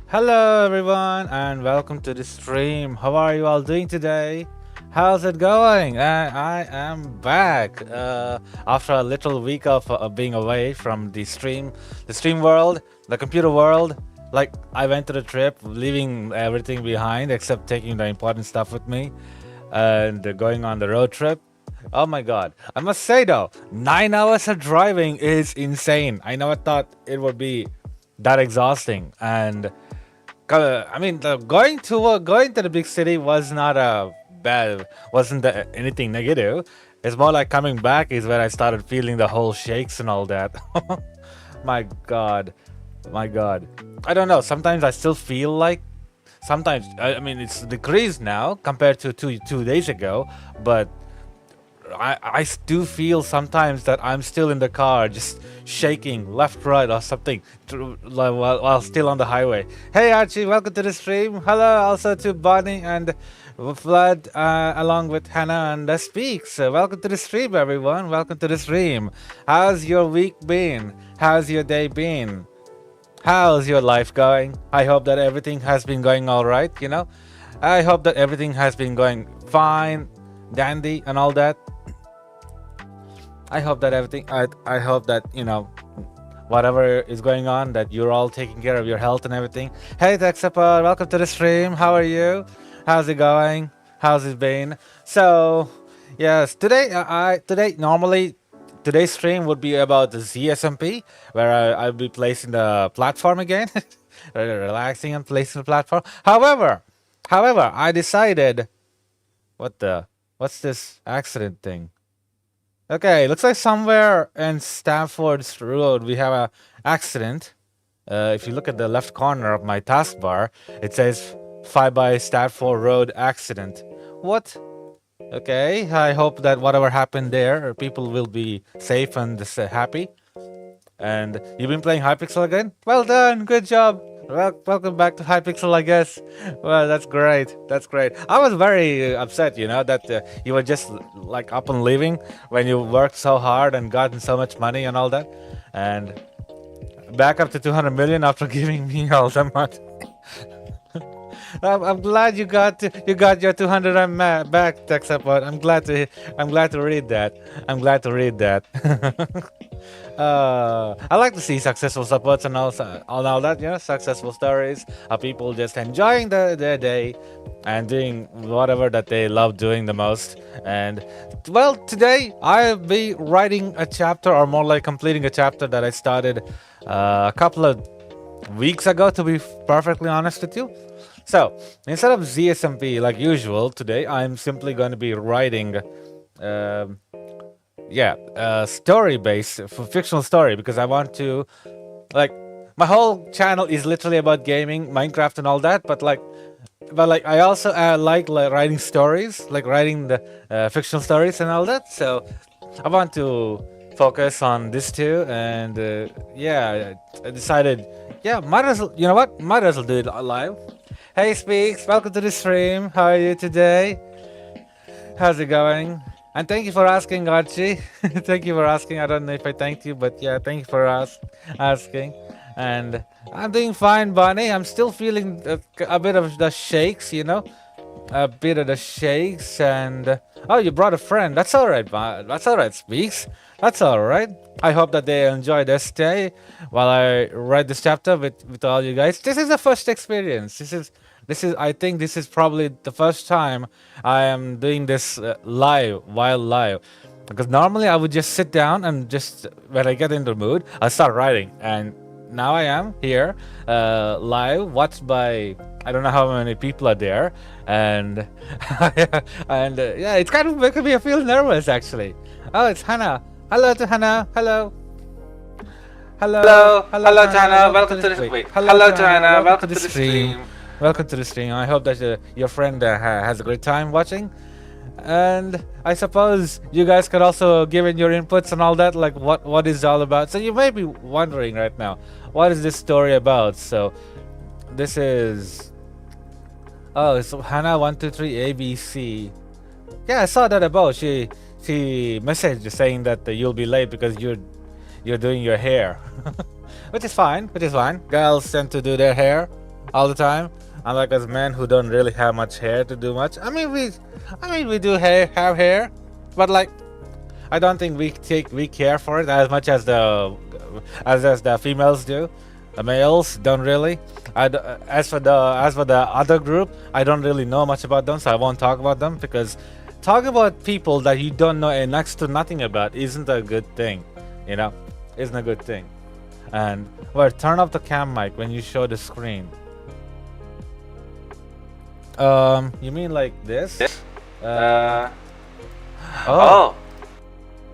Hello everyone and welcome to the stream. How are you all doing today? How's it going? I am back after a little week of being away from the stream world, the computer world. Like I went to the trip, leaving everything behind except taking the important stuff with me and going on the road trip. Oh my god. I must say though, 9 hours of driving is insane. I never thought it would be that exhausting. And I mean, going to the big city was not a bad, wasn't anything negative. It's more like coming back is where I started feeling the whole shakes and all that. My god, my god. I don't know. Sometimes I still feel like. Sometimes I mean it's decreased now compared to two days ago, but I do feel sometimes that I'm still in the car, just shaking left, right, or something while still on the highway. Hey Archie, welcome to the stream. Hello also to Bonnie and Vlad, along with Hannah and Speaks. Welcome to the stream, everyone. Welcome to the stream. How's your week been? How's your day been? How's your life going? I hope that everything has been going all right, you know? I hope that everything has been going fine, dandy, and all that. I hope that I hope that, you know, whatever is going on, that you're all taking care of your health and everything. Hey, Texapod, welcome to the stream. How are you? How's it going? How's it been? So, yes, today's stream would be about the ZSMP, where I'll be placing the platform again, relaxing and placing the platform. However, I decided, what's this accident thing? Okay, looks like somewhere in Stamford's Road we have a accident. If you look at the left corner of my taskbar, it says 5 by Stamford Road accident. What? Okay, I hope that whatever happened there, people will be safe and happy. And you've been playing Hypixel again? Well done, good job. Welcome back to Hypixel, I guess. Well, that's great. That's great. I was very upset, you know, that you were just like up and leaving when you worked so hard and gotten so much money and all that, and back up to 200 million after giving me all the money. I'm glad you got your 200 back, tech support. I'm glad to read that. I'm glad to read that. I like to see successful supports and all that, you know, successful stories of people just enjoying their day and doing whatever that they love doing the most. And well, today I'll be writing a chapter, or more like completing a chapter that I started a couple of weeks ago, to be perfectly honest with you. So instead of ZSMP like usual, today I'm simply going to be writing story-based fictional story, because I want to, like, my whole channel is literally about gaming, Minecraft and all that, but I also like writing stories, like writing the fictional stories and all that. So I want to focus on this too, and I decided, might as well, you know what, might as well do it live. Hey Speaks, welcome to the stream. How are you today? How's it going? And thank you for asking, Archie. Thank you for asking. I don't know if I thanked you, but yeah, thank you for asking. And I'm doing fine, Bonnie. I'm still feeling a bit of the shakes, you know? A bit of the shakes. And oh, you brought a friend. That's all right, that's all right, Speaks. That's all right. I hope that they enjoy their stay while I write this chapter with all you guys. This is the first experience. I think this is probably the first time I am doing this while live. Because normally I would just sit down and just, when I get in the mood, I start writing. And now I am here, live, watched by, I don't know how many people are there. And, it's kind of making me feel nervous, actually. Oh, it's Hannah. Hello to Hannah. Hello. Hello, Hannah. Welcome to the stream. Hello to Hannah. Welcome to the stream. Welcome to the stream. I hope that your friend has a great time watching. And I suppose you guys could also give in your inputs and all that, like what is it all about. So you may be wondering right now, what is this story about? So this is... Oh, it's Hannah123 ABC. Yeah, I saw that about. She messaged saying that you'll be late because you're doing your hair. Which is fine. Girls tend to do their hair all the time. Unlike us men who don't really have much hair to do much. I mean we do have hair, but like I don't think we care for it as much as the females do. The males don't really. As for the other group, I don't really know much about them, so I won't talk about them because talking about people that you don't know next to nothing about isn't a good thing. You know, isn't a good thing. And well, turn off the cam mic when you show the screen. You mean like this? Uh, oh,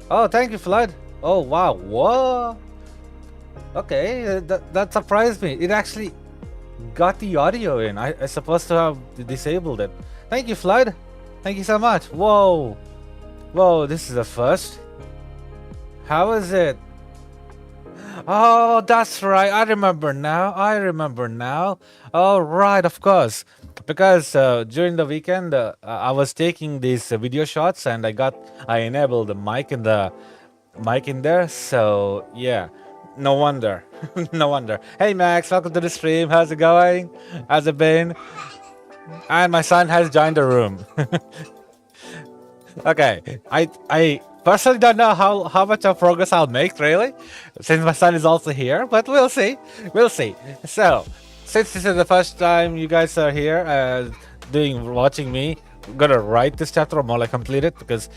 oh, thank you, Flood. Oh wow, whoa. Okay, that surprised me. It actually got the audio in. I supposed to have disabled it. Thank you, Flood. Thank you so much. Whoa, whoa, this is a first. How is it? Oh, that's right. I remember now. I remember now. All right, of course. Because during the weekend, I was taking these video shots, and I enabled the mic in there. So yeah, no wonder, no wonder. Hey Max, welcome to the stream. How's it going? How's it been? And my son has joined the room. Okay, I personally don't know how much of progress I'll make really, since my son is also here. But we'll see, we'll see. So, since this is the first time you guys are here, watching me, I'm gonna write this chapter or more like complete it because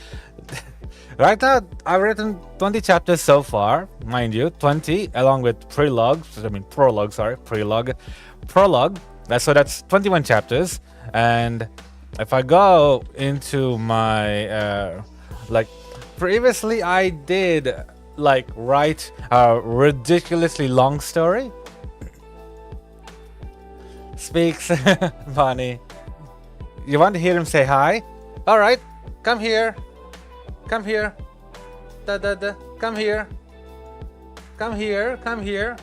right now I've written 20 chapters so far, mind you, 20 along with prologue. Sorry, prologue. That's 21 chapters, and if I go into my like previously I did like write a ridiculously long story. Speaks Bonnie. You want to hear him say hi? All right, come here. Come here. Come here. Come here. Come here.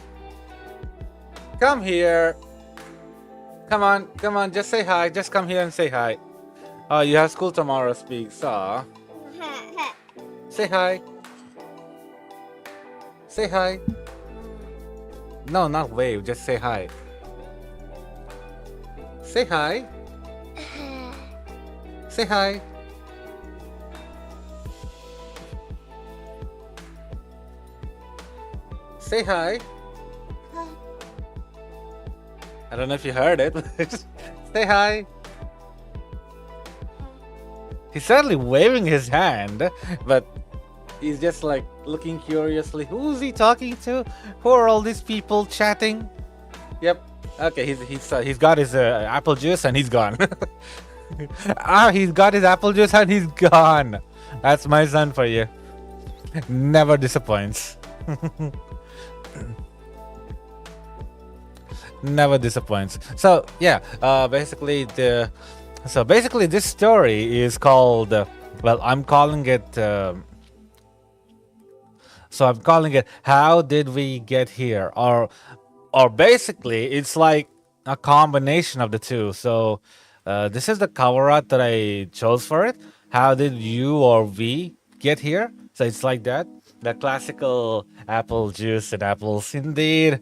Come here. Come on, just say hi. Just come here and say hi. Oh, you have school tomorrow, Speaks. Aw. Say hi. Say hi. No, not wave, just say hi. Say hi. Say hi. Say hi. I don't know if you heard it. Say hi. He's certainly waving his hand, but he's just like looking curiously. Who's he talking to? Who are all these people chatting? Yep. Okay, he's got his apple juice and he's gone. He's got his apple juice and he's gone. That's my son for you. Never disappoints. Never disappoints. So yeah, basically this story is called. Well, I'm calling it. So I'm calling it "How Did We Get Here?" or basically it's like a combination of the two. So this is the cover art that I chose for it. How did you or we get here? So it's like that. The classical apple juice and apples. Indeed.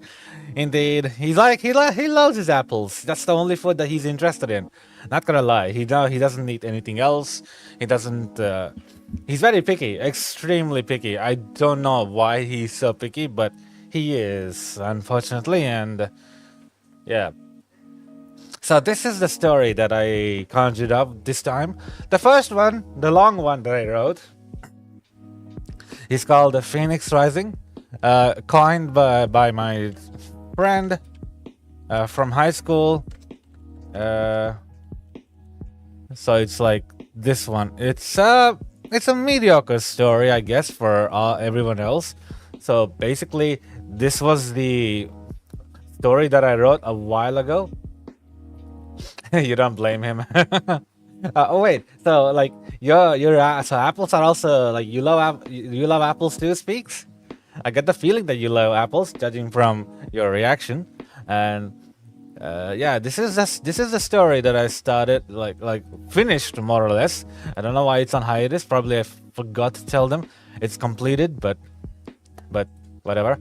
He loves his apples. That's the only food that he's interested in. Not gonna lie. He doesn't eat anything else. He doesn't. He's very picky. Extremely picky. I don't know why he's so picky, but he is, unfortunately. And yeah. So this is the story that I conjured up this time. The first one, the long one that I wrote, is called The Phoenix Rising, coined by my friend from high school. So it's like this one. It's a mediocre story, I guess, for everyone else. So basically, this was the story that I wrote a while ago. You don't blame him. Oh wait, so like so apples are also like you love apples too, Speaks. I get the feeling that you love apples, judging from your reaction. And yeah, this is the story that I started like finished more or less. I don't know why it's on hiatus. Probably I forgot to tell them it's completed, but whatever.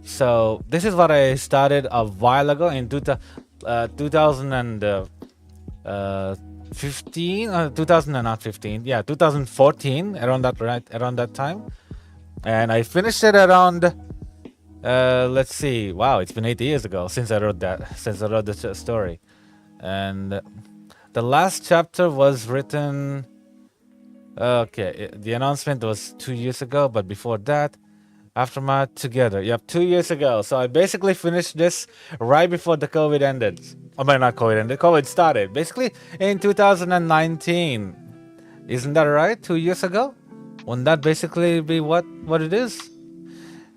So this is what I started a while ago in 2015, 2000 and not 15, yeah, 2014, around that time, and I finished it around. Let's see. Wow, it's been 8 years ago since I wrote the story, and the last chapter was written. Okay, the announcement was 2 years ago, but before that, Aftermath together. Yep, 2 years ago. So I basically finished this right before the COVID ended. I mean, not COVID ended, COVID started. Basically in 2019. Isn't that right? 2 years ago? Wouldn't that basically be what it is?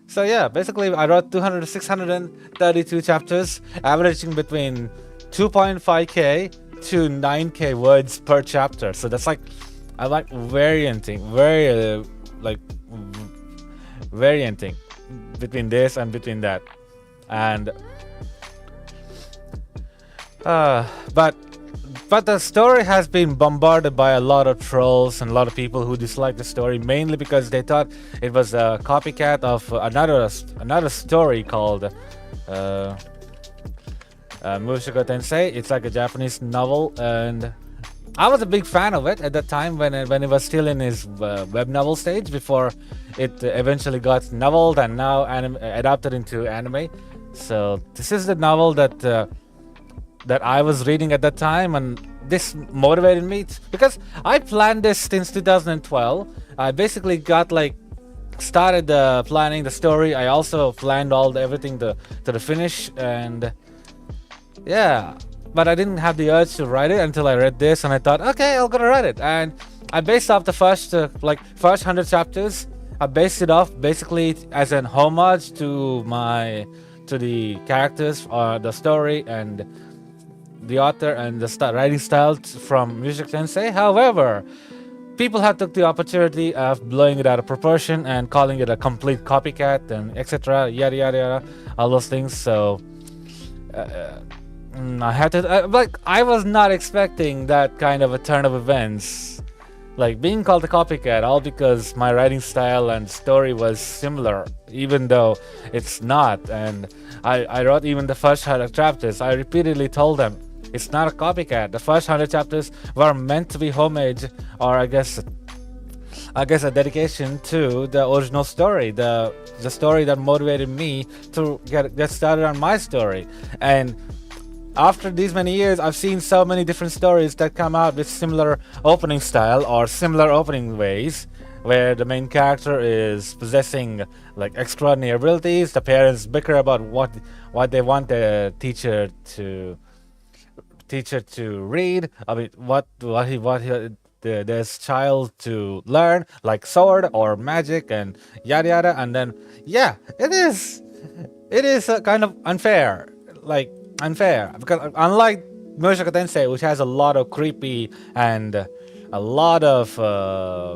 So yeah, basically I wrote 632 chapters, averaging between 2.5k to 9k words per chapter. So that's like, I like varianting between this and between that, and but the story has been bombarded by a lot of trolls and a lot of people who dislike the story, mainly because they thought it was a copycat of another story called Mushoku Tensei. It's like a Japanese novel, and I was a big fan of it at that time when it was still in his web novel stage before it eventually got noveled and now adapted into anime. So this is the novel that I was reading at that time, and this motivated me because I planned this since 2012. I basically got started planning the story. I also planned everything to the finish, and yeah. But I didn't have the urge to write it until I read this, and I thought, okay, I'm gonna write it. And I based off the first 100 chapters. I based it off basically as an homage to the characters, the story, and the author, and the writing style from Mushoku Tensei. However, people have took the opportunity of blowing it out of proportion and calling it a complete copycat and etc. Yada yada yada, all those things. So. I had to I was not expecting that kind of a turn of events, like being called a copycat, all because my writing style and story was similar, even though it's not. And I wrote even the first 100 chapters. I repeatedly told them it's not a copycat. The first 100 chapters were meant to be homage, or I guess a dedication to the original story, the story that motivated me to get started on my story. And after these many years, I've seen so many different stories that come out with similar opening style or similar opening ways, where the main character is possessing extraordinary abilities. The parents bicker about what they want the teacher to read. I mean, what this child to learn, like sword or magic and yada yada. And then yeah, it is kind of unfair, because unlike Mushoku Tensei, which has a lot of creepy and a lot of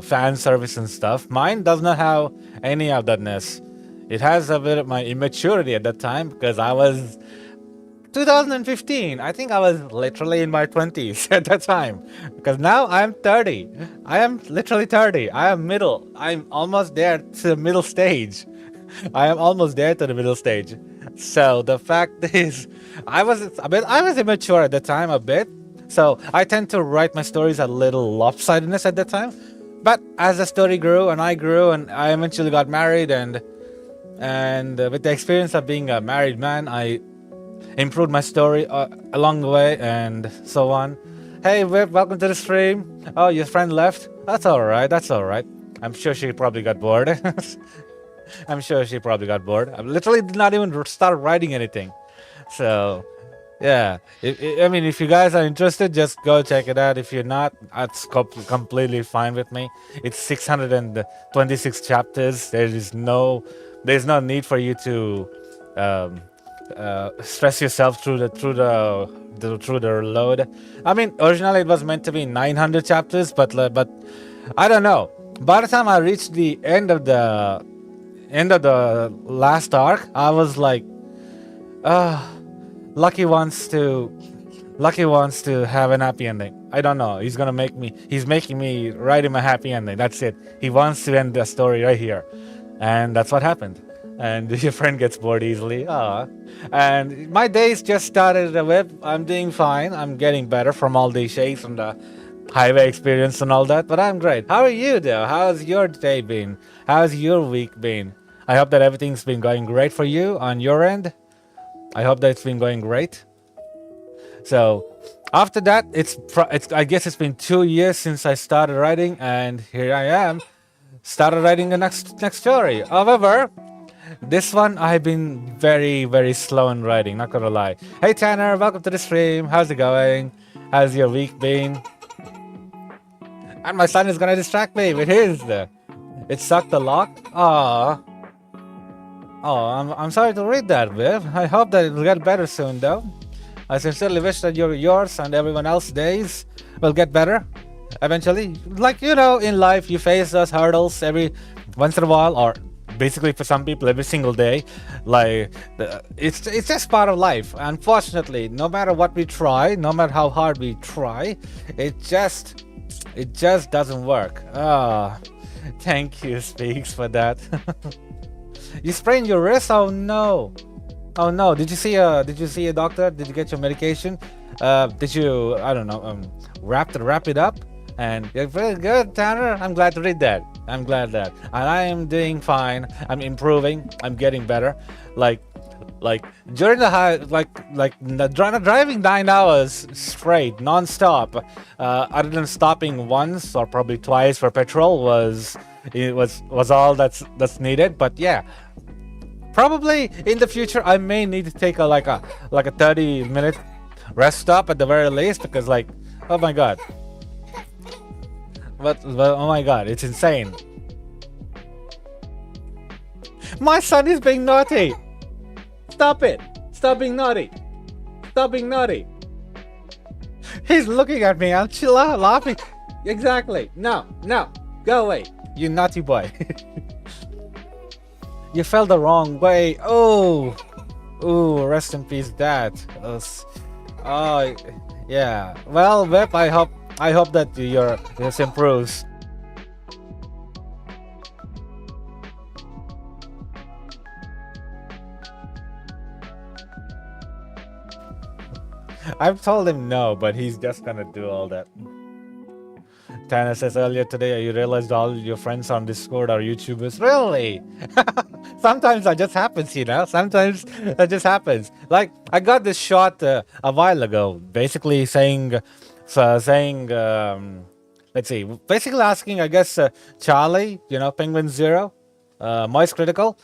fan service and stuff, mine does not have any of thatness. It has a bit of my immaturity at that time, because I was 2015. I think I was literally in my 20s at that time, because now I'm 30. I am literally 30. I am middle. I'm almost there to the middle stage. So the fact is, I was immature at the time a bit. So I tend to write my stories a little lopsidedness at that time. But as the story grew and I grew and I eventually got married, and with the experience of being a married man, I improved my story along the way and so on. Hey, welcome to the stream. Oh, your friend left? That's alright. I'm sure she probably got bored. I literally did not even start writing anything. So, yeah. If you guys are interested, just go check it out. If you're not, that's completely fine with me. It's 626 chapters. There's no need for you to stress yourself through the load. I mean, originally it was meant to be 900 chapters, but I don't know. By the time I reached the end of the last arc, I was like, Lucky wants to have an happy ending. I don't know. He's making me write him a happy ending. That's it. He wants to end the story right here. And that's what happened. and your friend gets bored easily. Ah, and my days just started with. I'm doing fine. I'm getting better from all the shakes and the highway experience and all that. But I'm great. How are you, though? How's your day been? How's your week been? I hope that everything's been going great for you on your end. I hope that it's been going great. So after that, it's I guess it's been 2 years since I started writing, and here I am, started writing the next story. However, this one I've been very slow in writing. Not gonna lie. Hey Tanner, welcome to the stream. How's it going? How's your week been? And my son is gonna distract me with his. It sucked a lot. Ah. Oh, I'm sorry to read that, Viv. I hope that it'll get better soon, though. I sincerely wish that yours and everyone else's days will get better eventually. Like, you know, in life, you face those hurdles every once in a while, or basically for some people, every single day. Like, it's just part of life. Unfortunately, no matter what we try, no matter how hard we try, it just doesn't work. Ah, thank you, Speaks, for that. You sprained your wrist? Oh no! Oh no! Did you see a doctor? Did you get your medication? Did you, I don't know, wrap it up? And you're very good, Tanner. I'm glad to read that. I'm glad that, and I am doing fine. I'm improving. I'm getting better. Like during the driving 9 hours straight, non-stop, other than stopping once or probably twice for petrol was all that's needed. But yeah, probably in the future I may need to take a 30-minute rest stop at the very least, because like, oh my god, but oh my god, it's insane. My son is being naughty. Stop it! Stop being naughty! Stop being naughty! He's looking at me. I'm laughing. Exactly. No, go away, you naughty boy. You fell the wrong way. Oh, rest in peace, Dad. Oh, yeah. Well, Vep, I hope that this improves. I've told him no, but he's just gonna do all that. Tana says earlier today, you realized all your friends on Discord are YouTubers. Really? Sometimes that just happens, you know? Sometimes that just happens. Like, I got this shot a while ago, basically saying, let's see, basically asking, I guess, Charlie, you know, Penguin Zero, Moist Critical,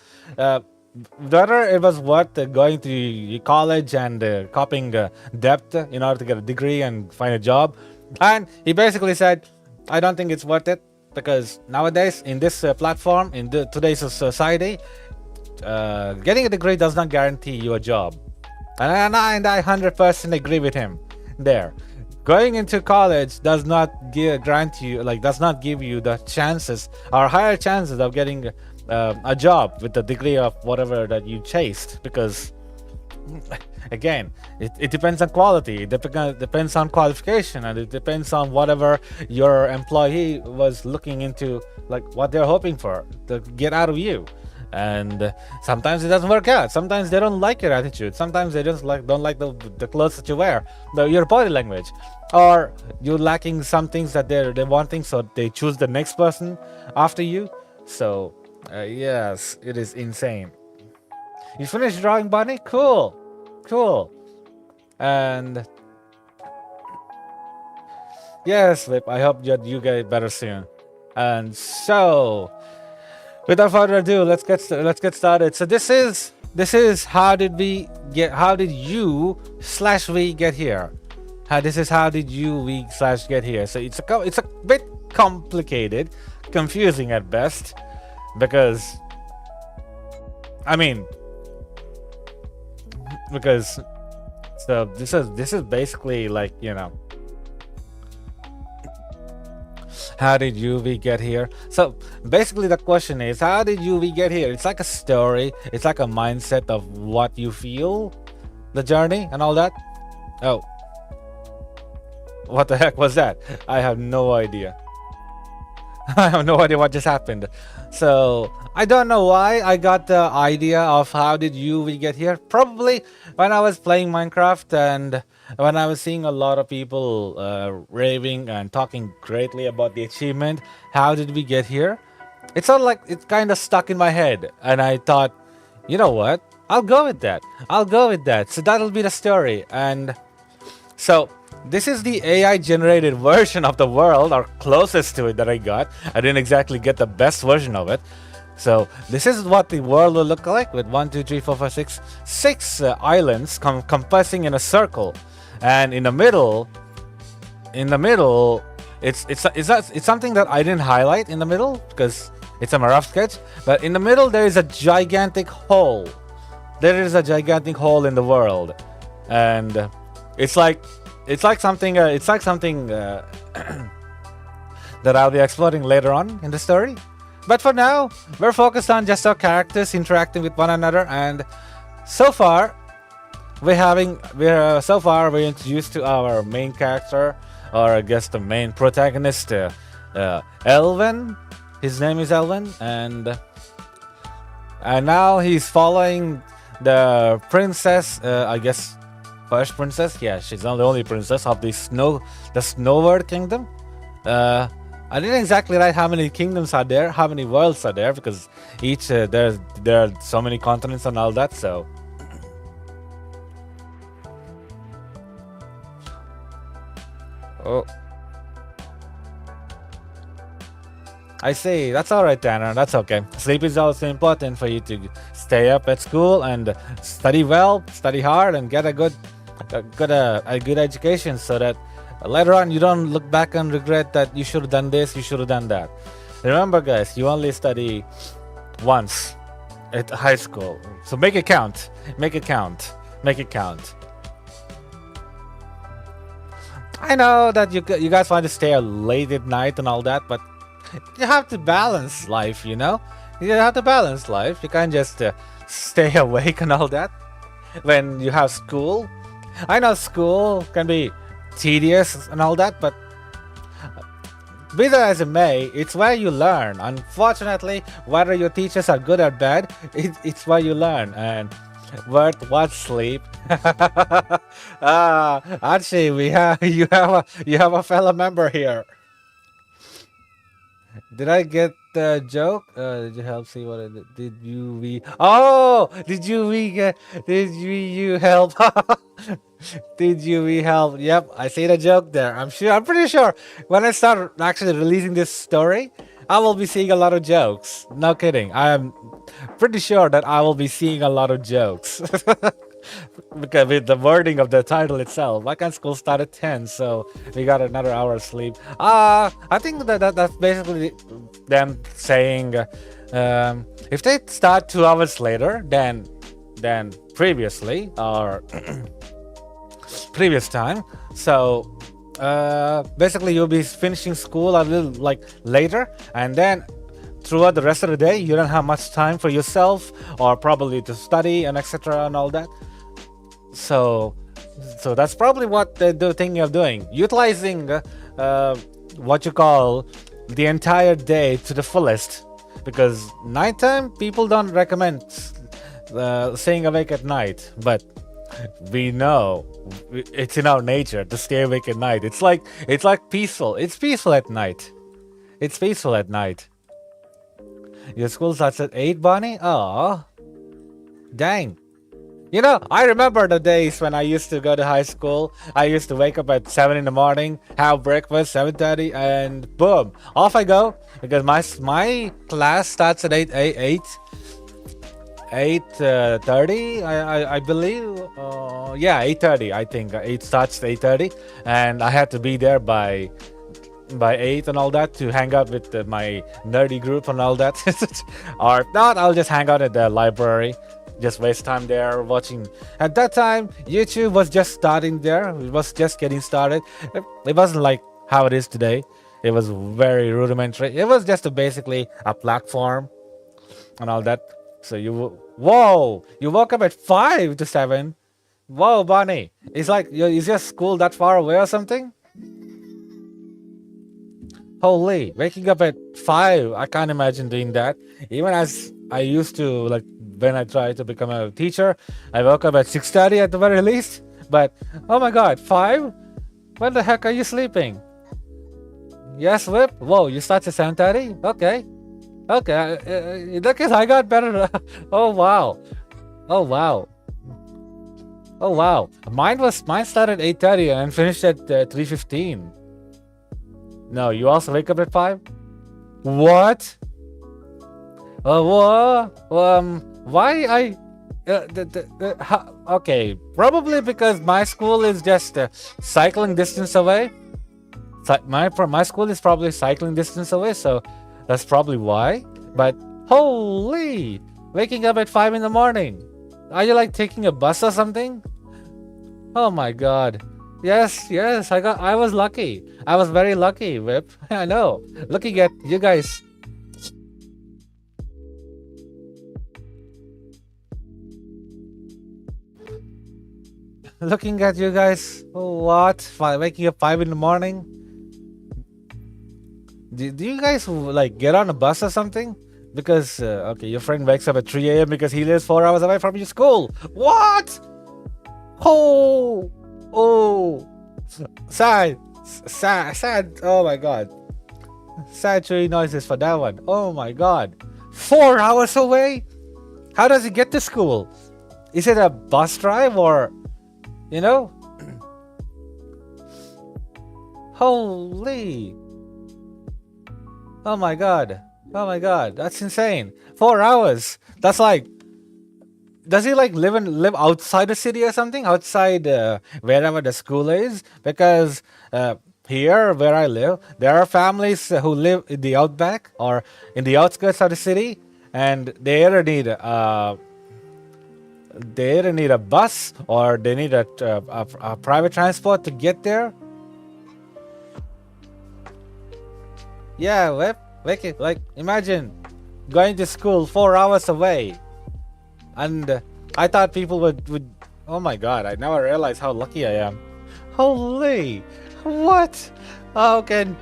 whether it was worth going to college and copying depth in order to get a degree and find a job. And he basically said, I don't think it's worth it, because nowadays in this platform, in today's society, getting a degree does not guarantee you a job. And I 100% agree with him there. Going into college does not grant you, does not give you the chances or higher chances of getting a job with the degree of whatever that you chased, because again, it depends on quality, it depends on qualification, and it depends on whatever your employee was looking into, like what they're hoping for to get out of you. And sometimes it doesn't work out. Sometimes they don't like your attitude. Sometimes they just don't like the clothes that you wear, your body language, or you're lacking some things that they're wanting, so they choose the next person after you. So yes, it is insane. You finished drawing, Bunny? Cool. And yes, Lip, I hope that you get better soon. And so, without further ado, let's get started. So this is how did you / we get here? This is how did we / get here? So it's a bit complicated, confusing at best, because so this is basically like, you know, how did we get here? So basically the question is, how did we get here? It's like a story, it's like a mindset of what you feel, the journey and all that. Oh, what the heck was that? I have no idea. I have no idea what just happened. So I don't know why I got the idea of how did UV get here. Probably when I was playing Minecraft and when I was seeing a lot of people raving and talking greatly about the achievement. How did we get here? It's all like it's kind of stuck in my head, and I thought, you know what? I'll go with that. I'll go with that. So that'll be the story. And so this is the AI generated version of the world, or closest to it that I got. I didn't exactly get the best version of it. So this is what the world will look like with 1, 2, 3, 4, 5, 6, 6 islands compassing in a circle, and in the middle, it's something that I didn't highlight in the middle because it's a rough sketch. But in the middle, there is a gigantic hole. There is a gigantic hole in the world, and it's like something that I'll be exploring later on in the story. But for now, we're focused on just our characters interacting with one another, and so far we're introduced to our main character, or I guess the main protagonist, Elvin. His name is Elvin, and now he's following the princess. I guess first princess. Yeah, she's not the only princess of the Snow World Kingdom. I didn't exactly write how many kingdoms are there, how many worlds are there, because each there are so many continents and all that. So. Oh. I see. That's all right, Tanner. That's okay. Sleep is also important for you to stay up at school and study well, study hard, and get a good education, so that later on you don't look back and regret that you should have done this, you should have done that. Remember, guys, you only study once at high school, so make it count. Make it count. Make it count. I know that you guys want to stay late at night and all that, but you have to balance life, you know? You have to balance life. You can't just stay awake and all that when you have school. I know school can be tedious and all that, but be that as it may, it's where you learn. Unfortunately, whether your teachers are good or bad, it's where you learn. And worth what sleep. Archie, you have a fellow member here. Did I get the joke? Did you help see what I did? Did you help? Did you help? Yep, I see the joke there. I'm pretty sure when I start actually releasing this story, I will be seeing a lot of jokes. No kidding. I am pretty sure that I will be seeing a lot of jokes. Because with the wording of the title itself, why can't school start at 10? So we got another hour of sleep. I think that's basically them saying if they start 2 hours later than previously, or previous time, so basically you'll be finishing school a little like later, and then throughout the rest of the day you don't have much time for yourself, or probably to study and etc and all that. So that's probably what they're thinking of doing, utilizing what you call the entire day to the fullest, because nighttime people don't recommend staying awake at night, but we know it's in our nature to stay awake at night. It's like peaceful. It's peaceful at night. It's peaceful at night. Your school starts at 8, Bonnie? Oh, dang. You know, I remember the days when I used to go to high school. I used to wake up at 7 in the morning, have breakfast, 7:30, and boom, off I go. Because my class starts at 8:30, I believe. Yeah, 8:30. I think it starts at 8:30, and I had to be there by 8 and all that to hang out with my nerdy group and all that. Or not, I'll just hang out at the library. Just waste time there watching. At that time, YouTube was just starting there. It was just getting started. It wasn't like how it is today. It was very rudimentary. It was just basically a platform and all that. So you woke up at 5 to 7. Whoa, Bonnie. It's like, is your school that far away or something? Holy, waking up at 5. I can't imagine doing that. Even as I used to, like, when I tried to become a teacher, I woke up at 6:30 at the very least. But, oh my god, 5? When the heck are you sleeping? Yes, Whip? Whoa, you start at 7:30? Okay. Okay, in that case, I got better. Oh, wow. Oh, wow. Oh, wow. Mine started 8:30 and finished at 3:15. No, you also wake up at 5? What? Why I? Okay, probably because my school is just cycling distance away. My school is probably cycling distance away, so that's probably why. But holy, waking up at 5 in the morning. Are you like taking a bus or something? Oh my god. Yes, I was lucky. I was very lucky, Whip. I know. Looking at you guys. Looking at you guys. What? Waking up 5 in the morning? Do you guys like get on a bus or something? Because okay, your friend wakes up at 3 a.m. because he lives 4 hours away from your school. What? Oh, sad. Oh my god, sad tree noises for that one. Oh my god, 4 hours away. How does he get to school? Is it a bus drive or, you know? Holy. Oh my god. Oh my god. That's insane. 4 hours. That's like, does he like live outside the city or something? Outside wherever the school is? Because here where I live, there are families who live in the outback or in the outskirts of the city, and they either need a bus or they need a private transport to get there. Yeah, like imagine going to school 4 hours away, and I thought people would. Oh my god! I now realize how lucky I am. Holy, what? How can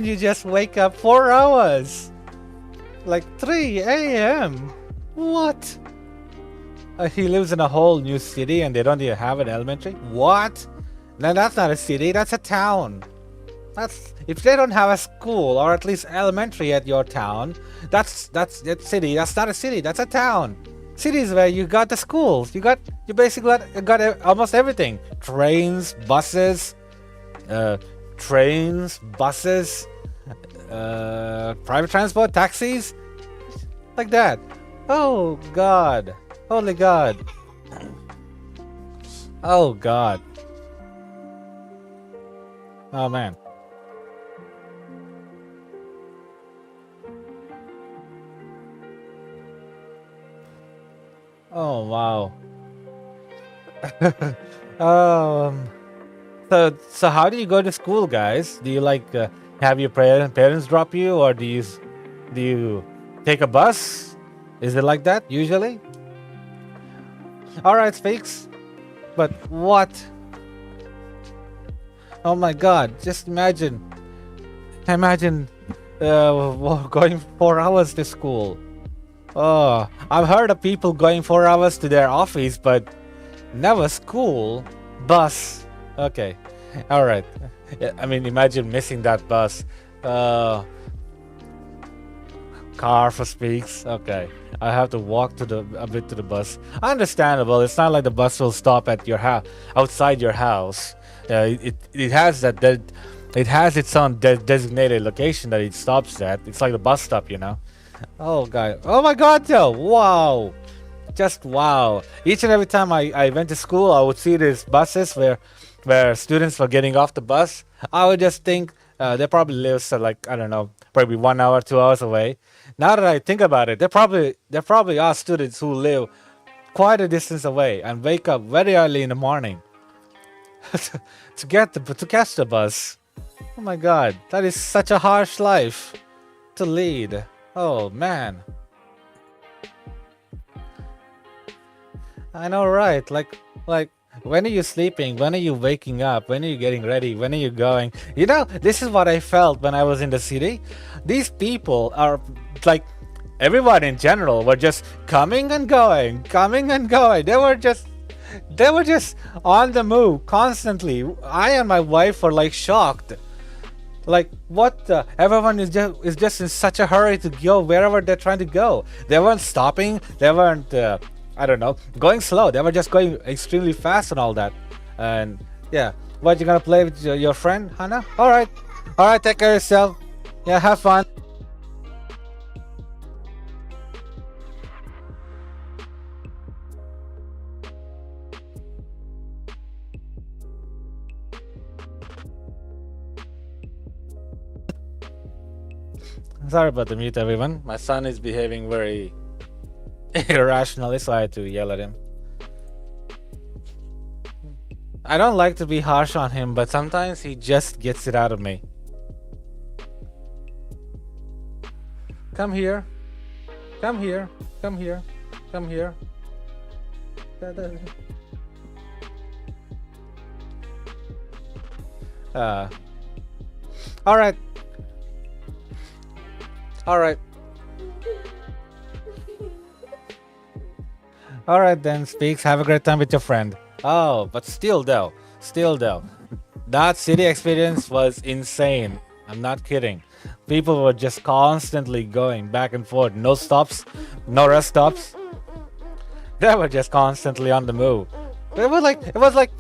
you just wake up 4 hours? Like 3 a.m. What? He lives in a whole new city and they don't even have an elementary? What? No, that's not a city, that's a town. If they don't have a school or at least elementary at your town, that's city. That's not a city, that's a town. Cities where you got the schools, you basically got almost everything. Trains, buses, private transport, taxis, like that. Oh god. Holy god. Oh god. Oh man. Oh wow. So how do you go to school, guys? Do you like have your parents drop you, or do you take a bus? Is it like that usually? All right, Speaks. But what? Oh my god! Just imagine going 4 hours to school. Oh, I've heard of people going 4 hours to their office, but never school. Bus. Okay. All right. I mean, imagine missing that bus. Car for Speaks. Okay. I have to walk a bit to the bus. Understandable. It's not like the bus will stop at your house, outside your house. It has it has its own designated location that it stops at. It's like the bus stop, you know. Oh god. Oh my god, though. Wow. Just wow. Each and every time I went to school, I would see these buses where students were getting off the bus. I would just think they probably live like, I don't know, probably 1 hour, 2 hours away. Now that I think about it, there probably are students who live quite a distance away and wake up very early in the morning to catch the bus. Oh my god, that is such a harsh life to lead. Oh man. I know, right? Like When are you sleeping? When are you waking up? When are you getting ready? When are you going? You know, this is what I felt when I was in the city. These people are like, everyone in general were just coming and going, coming and going. They were just on the move constantly. I and my wife were like shocked. Like, what the? Everyone is just in such a hurry to go wherever they're trying to go. They weren't stopping. They weren't I don't know, going slow. They were just going extremely fast and all that. And yeah, what, you gonna play with your friend, Hannah? All right, take care of yourself. Yeah, have fun. Sorry about the mute, everyone. My son is behaving very irrationally, so I had to yell at him. I don't like to be harsh on him, but sometimes he just gets it out of me. Come here. Come here. Come here. Come here. All right. All right. All right then, Speaks. Have a great time with your friend. Oh, but still though, that city experience was insane. I'm not kidding. People were just constantly going back and forth. No stops, no rest stops. They were just constantly on the move. It was like,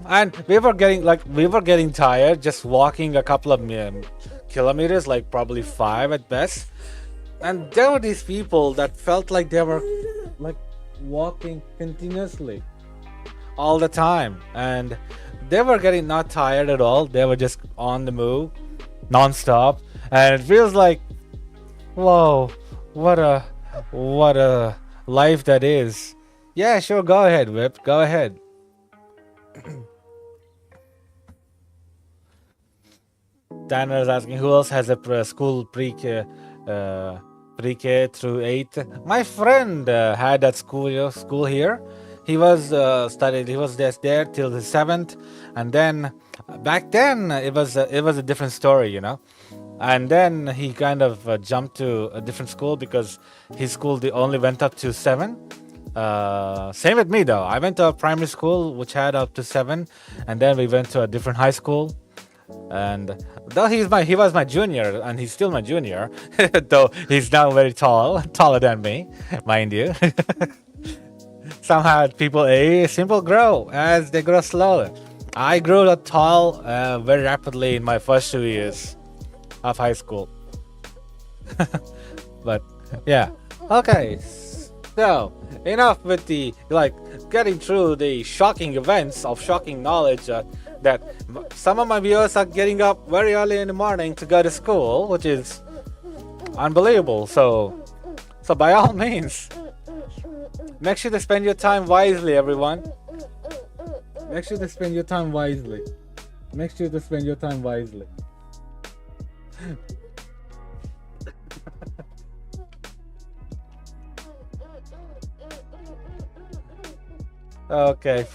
and we were getting tired just walking a couple of kilometers, like probably 5 at best. And there were these people that felt like they were like walking continuously all the time, and they were getting not tired at all. They were just on the move non-stop, and it feels like, whoa, what a life that is. Yeah, sure, go ahead, Whip, go ahead. Tanner is asking who else has a school pre-K through 8. My friend had that school here. He was he was just there till the 7th, and then back then it was a different story, you know. And then he kind of jumped to a different school because his school only went up to 7. Same with me though. I went to a primary school which had up to 7, and then we went to a different high school. And though he was my junior, and he's still my junior, though he's now very taller than me, mind you. Somehow people simple grow as they grow slower. I grew up tall very rapidly in my first 2 years of high school. But yeah, okay. So enough with the getting through the shocking events of shocking knowledge that some of my viewers are getting up very early in the morning to go to school, which is unbelievable. So by all means, make sure to spend your time wisely, everyone. Make sure to spend your time wisely. Make sure to spend your time wisely. Okay,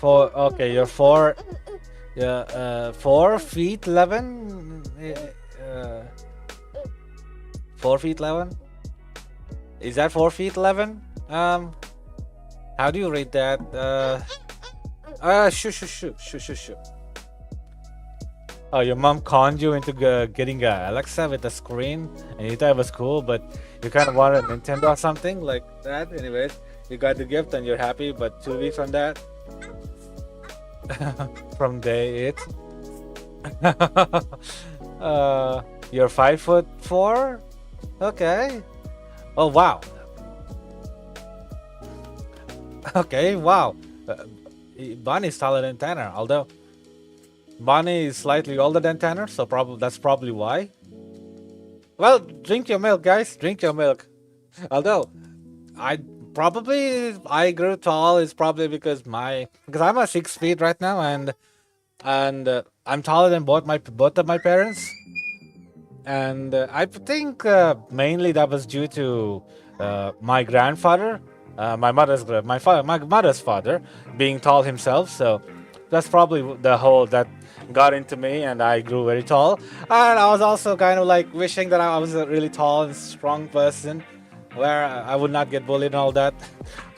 you're 4 feet 11. 4 feet 11. Is that 4 feet 11? How do you read that? Shoo. Oh, your mom conned you into getting a Alexa with a screen, and you thought it was cool, but you kind of wanted a Nintendo or something like that. Anyways, you got the gift and you're happy, but 2 weeks from that, from day 8, you're 5'4". Okay. Oh wow. Okay, wow. Bonnie is taller than Tanner, although Bonnie is slightly older than Tanner, so that's probably why. Well, drink your milk, guys. Drink your milk. Although I grew tall is probably because I'm at 6 feet right now, and I'm taller than both of my parents, and I think mainly that was due to my grandfather, my mother's father being tall himself. So that's probably the whole that got into me, and I grew very tall. And I was also kind of like wishing that I was a really tall and strong person, where I would not get bullied and all that.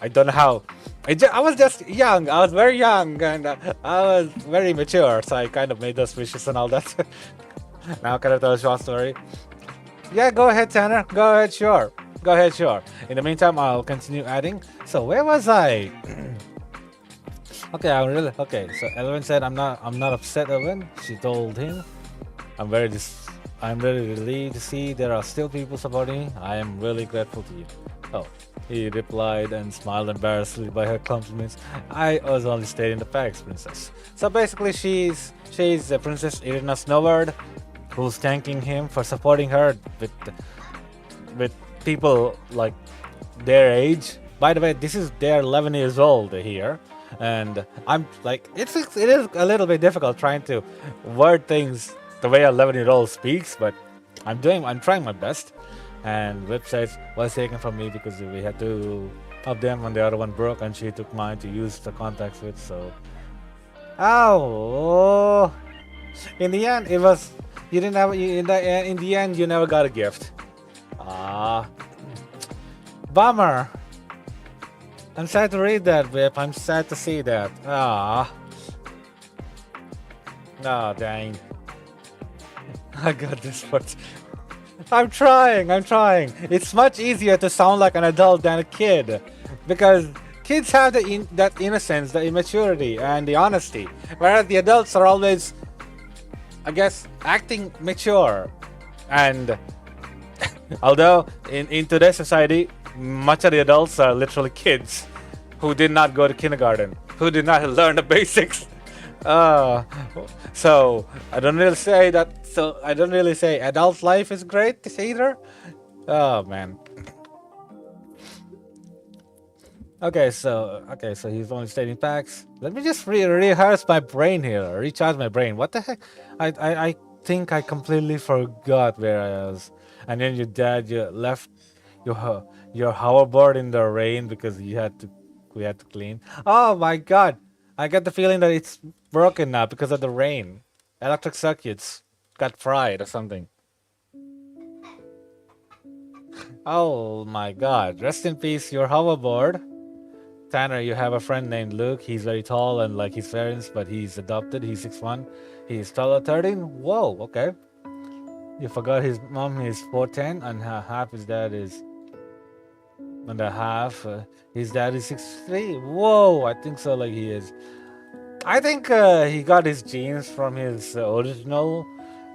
I don't know how. I was just young. I was very young, and I was very mature, so I kind of made those wishes and all that. Now, can I tell a short story? Yeah, go ahead, Tanner. Go ahead, sure. Go ahead, sure. In the meantime, I'll continue adding. So where was I? Okay, I'm really okay. So Elvin said, I'm not upset, Elvin." She told him, I'm very relieved to see there are still people supporting me. I am really grateful to you." Oh, he replied and smiled embarrassedly by her compliments. "I was only stating the facts, princess." So basically, she's Princess Irina Snowbird, who's thanking him for supporting her with people like their age. By the way, they're 11 years old here, and I'm like, it is a little bit difficult trying to word things the way a 11-year-old speaks, but I'm trying my best. And websites was taken from me because we had two of them, and the other one broke, and she took mine to use the contacts with. So, oh, in the end, it was you didn't have in the end you never got a gift. Ah, bummer. I'm sad to read that, Whip. I'm sad to see that. Ah. Oh, dang. I got this part. I'm trying. It's much easier to sound like an adult than a kid. Because kids have that innocence, the immaturity, and the honesty. Whereas the adults are always, I guess, acting mature. And although in today's society, much of the adults are literally kids who did not go to kindergarten, who did not learn the basics. So I don't really say that. So I don't really say adult life is great either. Oh man. Okay, so he's only stating facts. Let me just rehearse my brain here, recharge my brain. What the heck? I think I completely forgot where I was. And then your dad, you left your hoverboard in the rain because we had to clean. Oh my god! I get the feeling that it's broken now because of the rain. Electric circuits got fried or something. Oh my god! Rest in peace, your hoverboard. Tanner, you have a friend named Luke. He's very tall and like his parents, but he's adopted. He's 6'1". He's taller 13. Whoa, okay. You forgot his mom is 4'10", and half his dad is and a half. His dad is 6'3". Whoa, I think so. Like he is. I think he got his genes from his original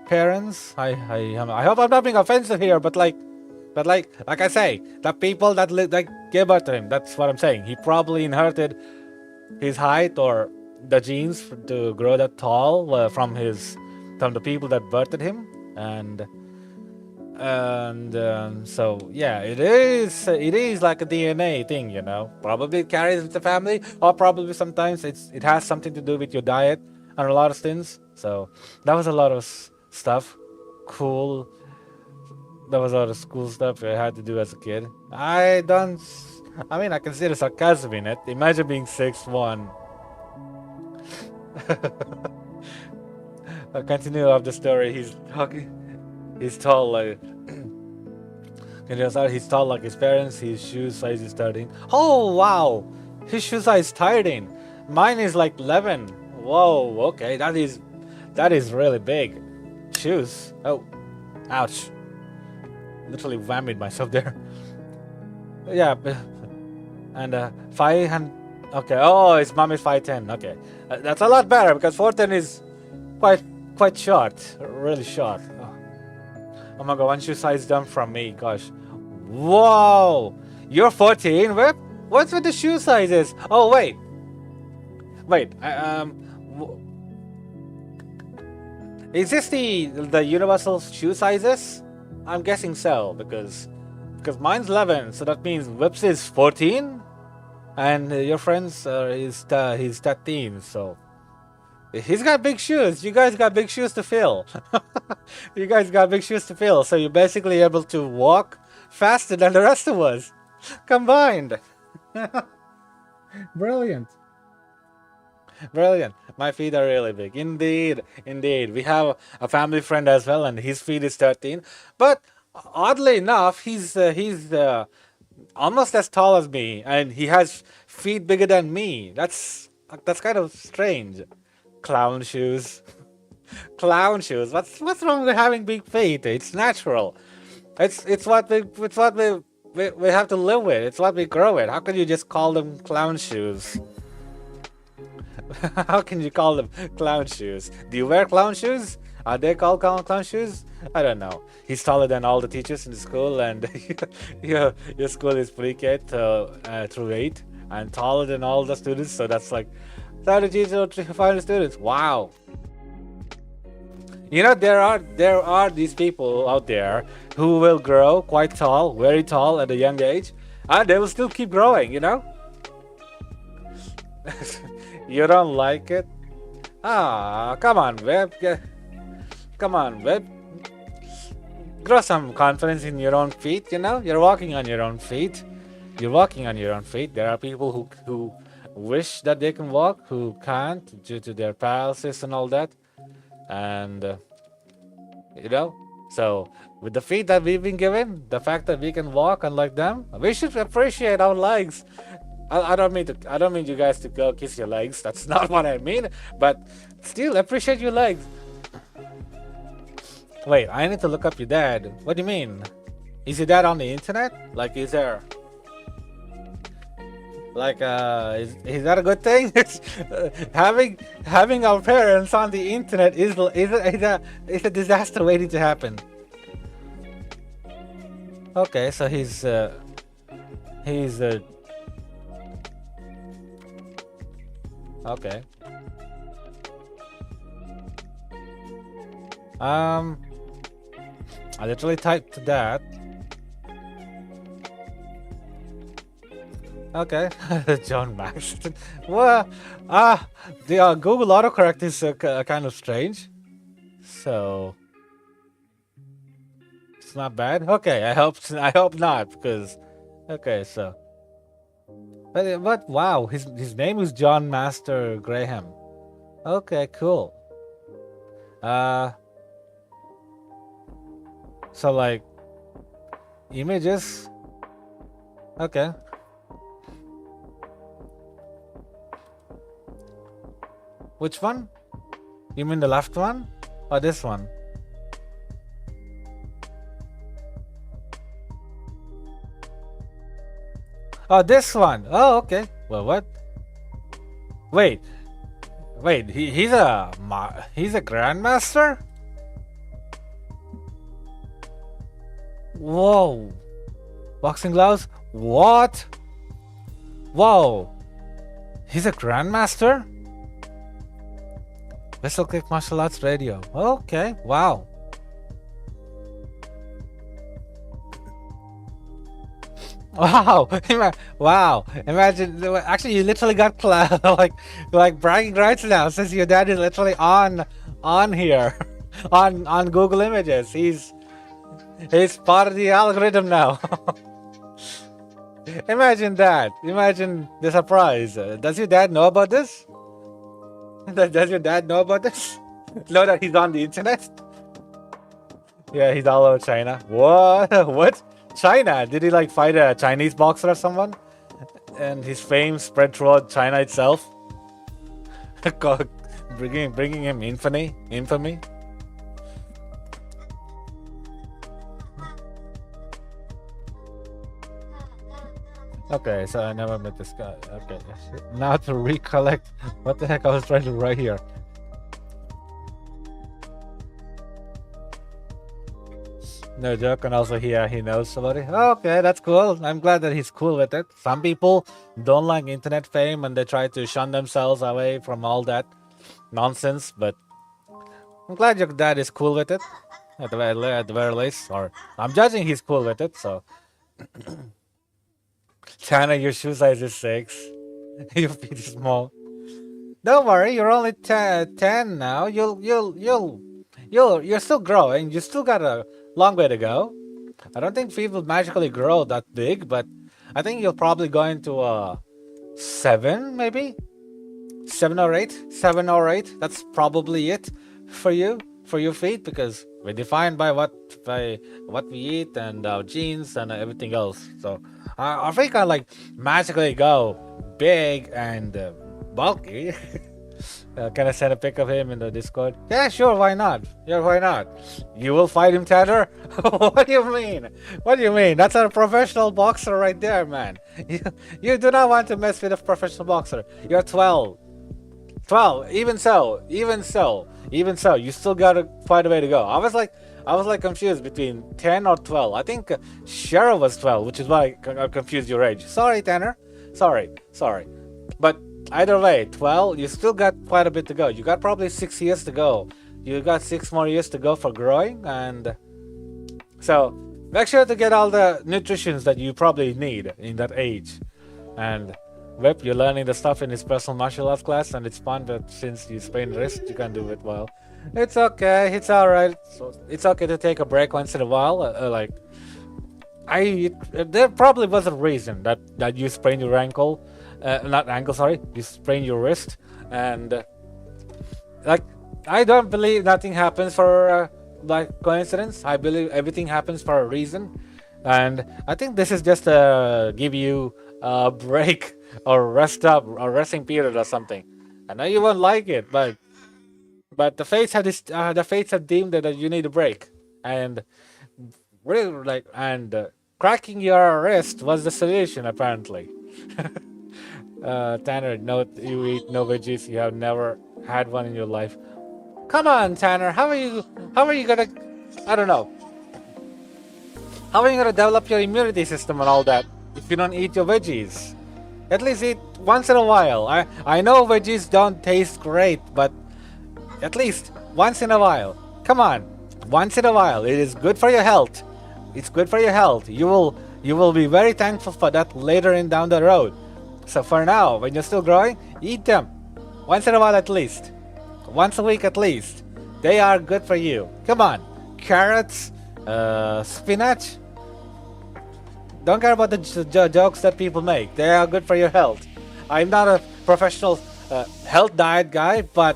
parents. I hope I'm not being offensive here, but like I say, the people that gave birth to him. That's what I'm saying. He probably inherited his height or the genes to grow that tall from the people that birthed him, and so yeah, it is like a DNA thing, you know. Probably it carries with the family, or probably sometimes it has something to do with your diet and a lot of things. So that was a lot of stuff, cool. That was a lot of cool stuff I had to do as a kid. I mean, I consider sarcasm in it. Imagine being 6'1". I'll continue of the story. He's tall like he's tall like his parents. His shoe size is 13. Oh wow, his shoe size is 13. Mine is like 11. Whoa, okay, that is really big. Shoes. Oh, ouch! Literally whammied myself there. Yeah, and 500. Okay. Oh, his mom is 5'10". Okay, that's a lot better because 4'10" is quite short, really short. Oh my god, one shoe size down from me. Gosh, whoa! You're 14, Whip? What's with the shoe sizes? Oh wait. Is this the universal shoe sizes? I'm guessing so because mine's 11, so that means Whip's is 14, and your friend's he's 13. So he's got big shoes. You guys got big shoes to fill. You guys got big shoes to fill. So you're basically able to walk faster than the rest of us combined. Brilliant. Brilliant. My feet are really big. Indeed, indeed. We have a family friend as well, and his feet is 13. But oddly enough, he's almost as tall as me, and he has feet bigger than me. That's kind of strange. Clown shoes. Clown shoes. What's wrong with having big feet? It's natural. It's what we have to live with. It's what we grow with. How can you just call them clown shoes? How can you call them clown shoes? Do you wear clown shoes? Are they called clown shoes? I don't know. He's taller than all the teachers in the school, and your school is pre-K through 8, and taller than all the students. So that's like 30 teachers, 500 students. Wow. There are these people out there who will grow quite tall, very tall at a young age, and they will still keep growing. You don't like it? Ah, come on, Web. Come on, Web. Grow some confidence in your own feet. You're walking on your own feet. You're walking on your own feet. There are people who wish that they can walk, who can't due to their paralysis and all that. And so with the feet that we've been given, the fact that we can walk unlike them, we should appreciate our legs. I don't mean you guys to go kiss your legs. That's not what I mean. But still, appreciate your legs. Wait, I need to look up your dad. What do you mean? Is your dad on the internet? Like, is there? Like, is that a good thing? Having our parents on the internet is a disaster waiting to happen. Okay, so he's okay. I literally typed that. Okay, John Maxton. Well, the Google autocorrect is kind of strange. So it's not bad. Okay, I hope not, because okay, so but wow, his name is John Master Graham. Okay, cool. So like images. Okay. Which one? You mean the left one or this one? Oh, this one. Oh, okay. Well, what? Wait. He's a grandmaster? Whoa. Boxing gloves? What? Whoa. He's a grandmaster? Whistle Click Martial Arts Radio. Okay. Wow. Wow. Wow. Imagine. Actually, you literally got like bragging rights now, since your dad is literally on here, on Google Images. He's part of the algorithm now. Imagine that. Imagine the surprise. Does your dad know about this? Does your dad know about this? Know that he's on the internet? Yeah, he's all over China. What? What? China? Did he like fight a Chinese boxer or someone? And his fame spread throughout China itself? bringing him infamy? Okay, so I never met this guy. Okay, now to recollect what the heck I was trying to write here. No joke, and also here he knows somebody. Okay, that's cool. I'm glad that he's cool with it. Some people don't like internet fame and they try to shun themselves away from all that nonsense, but I'm glad your dad is cool with it. At the very least, or I'm judging he's cool with it, so. China, your shoe size is 6. Your feet is small. Don't worry, you're only 10 now. You're still growing. You still got a long way to go. I don't think feet will magically grow that big, but I think you'll probably go into a 7, maybe 7 or 8. That's probably it for you, for your feet, because we're defined by what we eat and our genes and everything else. So our feet can like magically go big and bulky. Can I send a pic of him in the Discord? Yeah, sure, why not? Yeah, why not? You will fight him, Tanner? What do you mean? What do you mean? That's a professional boxer right there, man. You do not want to mess with a professional boxer. You're 12. 12. Even so, you still got quite a way to go. I was like confused between 10 or 12. I think Sheriff was 12, which is why I confused your age. Sorry, Tanner. Sorry. But either way, 12, you still got quite a bit to go. You got probably 6 years to go. You got 6 more years to go for growing, and so make sure to get all the nutritions that you probably need in that age. And Whip, you're learning the stuff in his personal martial arts class, and it's fun, but since you sprained wrist, you can't do it well. It's okay, it's alright. So it's okay to take a break once in a while. There probably was a reason that you sprained your ankle. Not ankle, sorry. You sprained your wrist, and I don't believe nothing happens for coincidence. I believe everything happens for a reason, and I think this is just to give you a break or rest up or resting period or something. I know you won't like it, but the fates have deemed that you need a break, and really cracking your wrist was the solution apparently. Tanner, note you eat no veggies. You have never had one in your life. Come on, Tanner. How are you gonna? I don't know. How are you gonna develop your immunity system and all that if you don't eat your veggies? At least eat once in a while. I know veggies don't taste great, but at least once in a while. Come on, once in a while. It is good for your health. It's good for your health. You will be very thankful for that later in down the road. So for now, when you're still growing, eat them once in a while at least. Once a week at least. They are good for you. Come on. Carrots, spinach. Don't care about the jokes that people make. They are good for your health. I'm not a professional health diet guy, but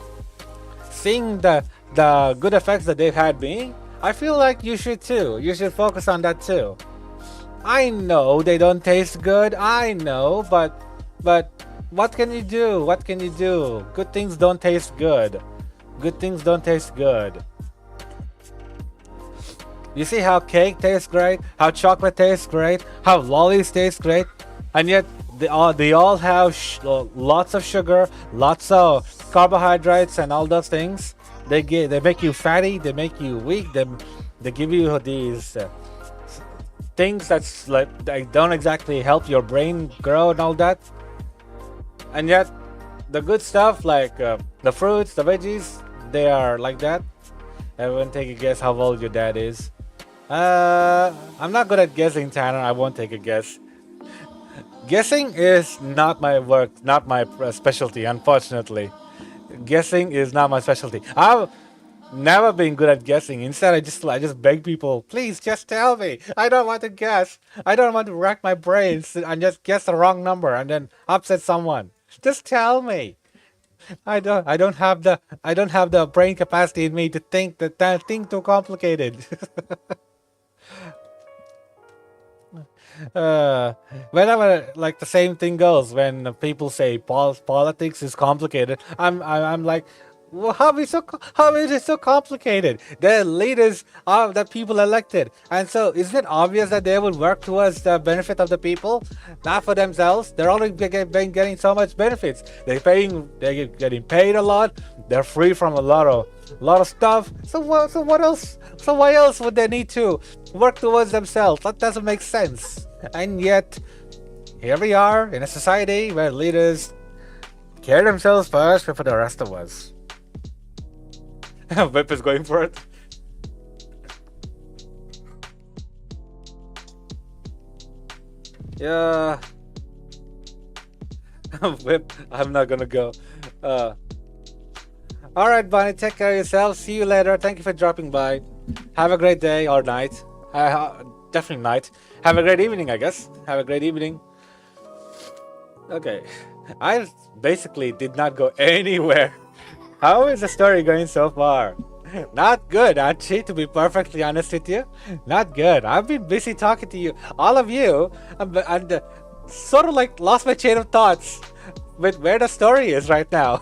seeing the good effects that they've had me, I feel like you should too. You should focus on that too. I know they don't taste good. I know, but what can you do? What can you do? Good things don't taste good. Good things don't taste good. You see how cake tastes great, how chocolate tastes great, how lollies taste great, and yet they all have lots of sugar, lots of carbohydrates, and all those things. They make you fatty, they make you weak, they give you these things that don't exactly help your brain grow and all that. And yet, the good stuff like the fruits, the veggies, they are like that. Everyone take a guess how old your dad is. I'm not good at guessing, Tanner. I won't take a guess. Guessing is not my work, not my specialty, unfortunately. Guessing is not my specialty. I've never been good at guessing. Instead, I just beg people, please just tell me. I don't want to guess. I don't want to rack my brains and just guess the wrong number and then upset someone. Just tell me. I don't have the brain capacity in me to think that thing too complicated. Whenever the same thing goes when people say politics is complicated, I'm like, well, how is it so complicated? They're leaders that people elected, and so isn't it obvious that they would work towards the benefit of the people, not for themselves? They're already getting so much benefits. They're getting paid a lot. They're free from a lot of stuff. So what else? So why else would they need to work towards themselves? That doesn't make sense. And yet, here we are in a society where leaders care themselves first before the rest of us. Whip is going for it. Yeah. Whip, I'm not gonna go. Alright, Bonnie, take care of yourself. See you later. Thank you for dropping by. Have a great day or night. Definitely night. Have a great evening, I guess. Have a great evening. Okay. I basically did not go anywhere. How is the story going so far? Not good, actually, to be perfectly honest with you. Not good. I've been busy talking to you, all of you, and sort of like lost my chain of thoughts with where the story is right now.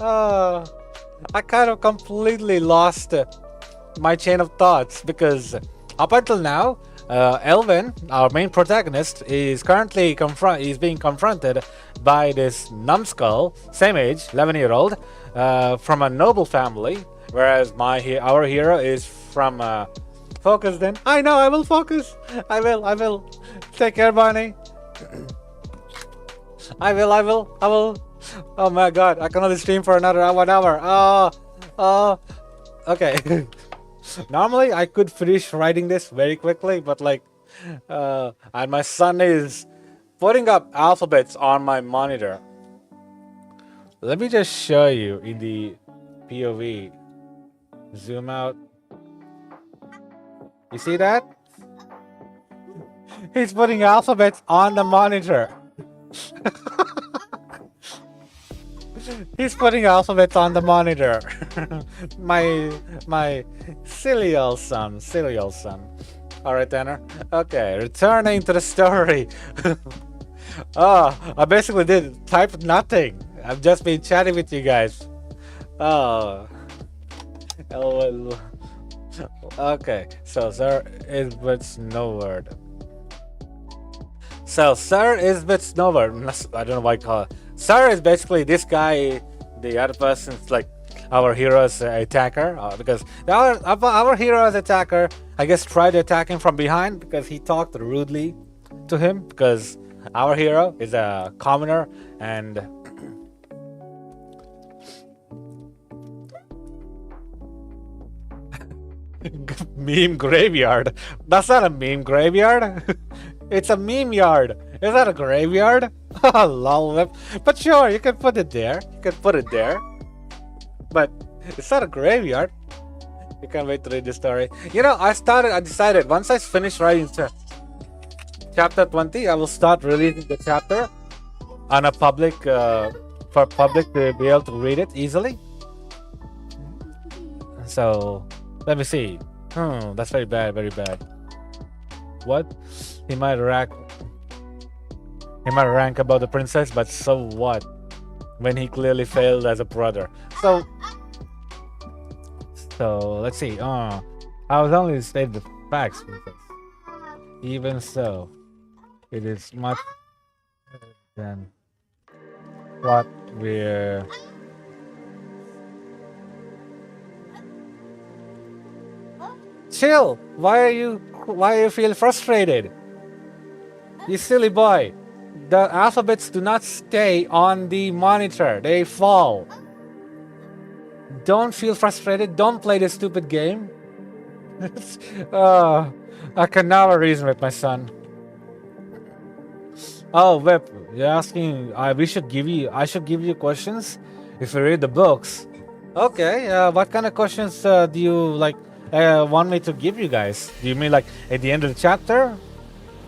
I kind of completely lost my chain of thoughts because up until now, Elvin, our main protagonist, is currently being confronted by this numbskull, same age, 11-year-old, from a noble family, whereas our hero is from focus. Then I know I will focus. I will. Take care, Bonnie. I will. Oh my God! I can only stream for another 1 hour. Okay. Normally, I could finish writing this very quickly, but like, and my son is putting up alphabets on my monitor. Let me just show you in the POV. Zoom out. You see that? He's putting alphabets on the monitor. He's putting alphabets on the monitor. my silly old son. Alright, Tanner. Okay, returning to the story. I basically did type nothing. I've just been chatting with you guys. Okay, so Sir Isbit's no word. So Sir Isbit's no word. I don't know why I call it. Sir is basically this guy, the other person's like our hero's attacker, because our hero's attacker, I guess, tried to attack him from behind because he talked rudely to him, because our hero is a commoner and meme graveyard. That's not a meme graveyard. It's a meme yard. Is that a graveyard? Lol. But sure, you can put it there. But it's not a graveyard. You can't wait to read the story. You know, I decided once I finish writing chapter 20, I will start releasing the chapter on a public, for public to be able to read it easily. So, let me see. That's very bad. What? He might rank above the princess, but so what? When he clearly failed as a brother. So let's see. I was only to state the facts, princess. Even so, it is much better than what we're. Chill. Why you feel frustrated? You silly boy. The alphabets do not stay on the monitor. They fall. Don't feel frustrated. Don't play this stupid game. I can now reason with my son. Oh, Whip, you're asking. I should give you questions if you read the books. Okay. What kind of questions do you like? Want me to give you guys? Do you mean like at the end of the chapter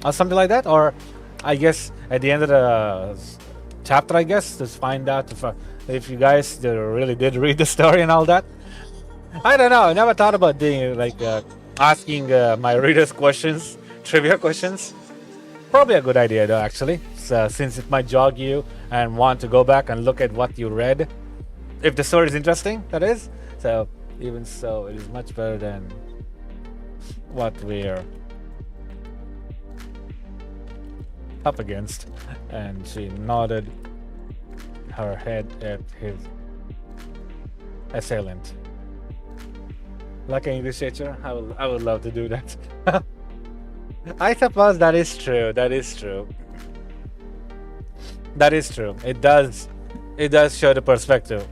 or something like that, or I guess at the end of the chapter, I guess, to find out if you guys really did read the story and all that? I don't know. I never thought about doing like asking my readers questions, trivia questions. Probably a good idea though, actually, since it might jog you and want to go back and look at what you read, if the story is interesting, that is. So even so, it is much better than what we're up against. And she nodded her head at his assailant. Like an English teacher, I would love to do that. I suppose that is true. It does show the perspective.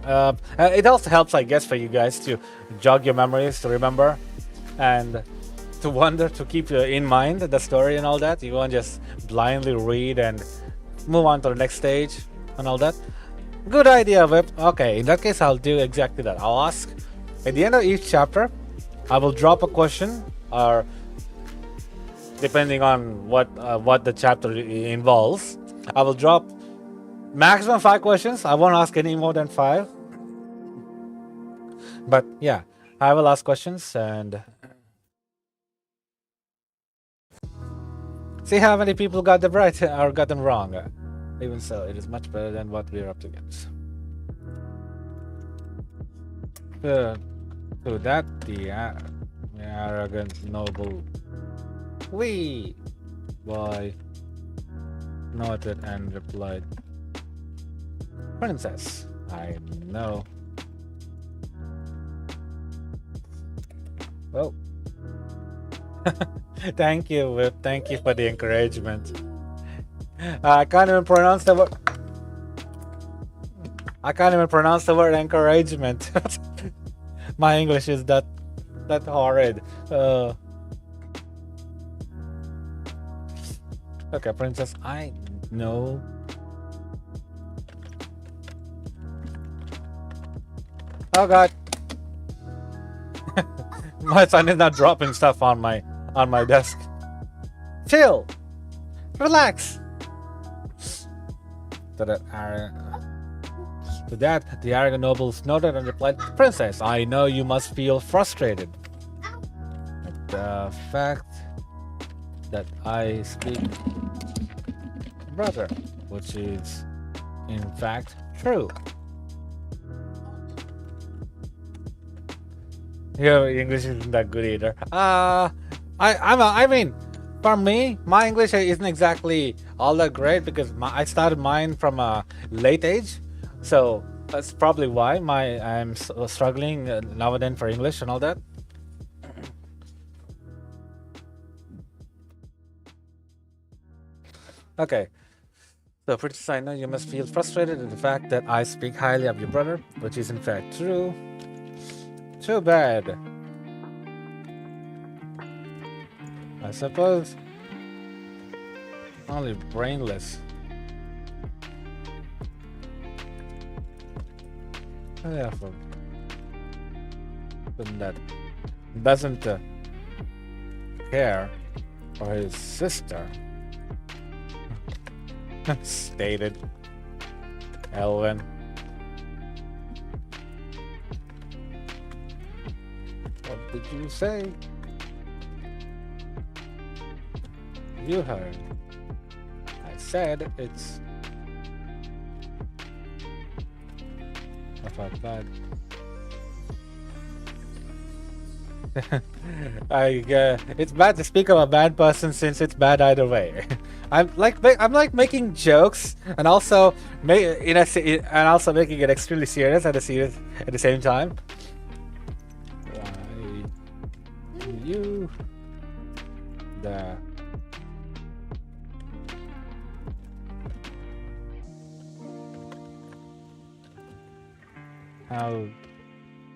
It also helps, I guess, for you guys to jog your memories, to remember, and to wonder, to keep in mind the story and all that. You won't just blindly read and move on to the next stage and all that. Good idea, Whip. Okay, in that case, I'll do exactly that. I'll ask at the end of each chapter. I will drop a question, or depending on what the chapter involves, I will drop maximum 5 questions. I won't ask any more than 5. But yeah, I will ask questions and see how many people got them right or got them wrong. Even so, it is much better than what we're up against. To that, the arrogant noble wee boy nodded and replied, "Princess, I know." Well, thank you, Whip. Thank you for the encouragement. I can't even pronounce the word. I can't even pronounce the word encouragement. My English is that horrid. Okay, Princess, I know. Oh God. My son is not dropping stuff on my desk. Chill. Relax. To that, the arrogant noble snorted and replied, "Princess, I know you must feel frustrated at the fact that I speak brother, which is in fact true." Your English isn't that good either. I mean, for me, my English isn't exactly all that great because I started mine from a late age, so that's probably why I'm struggling now and then for English and all that. Okay. So, Princess, I know you must feel frustrated at the fact that I speak highly of your brother, which is in fact true. Too bad. I suppose only brainless. Yeah, for that doesn't care for his sister. Stated Elwin. What did you say? You heard. I said it's not that bad. It's bad to speak of a bad person since it's bad either way. I'm like making jokes and also making it extremely serious at the same time. Why you the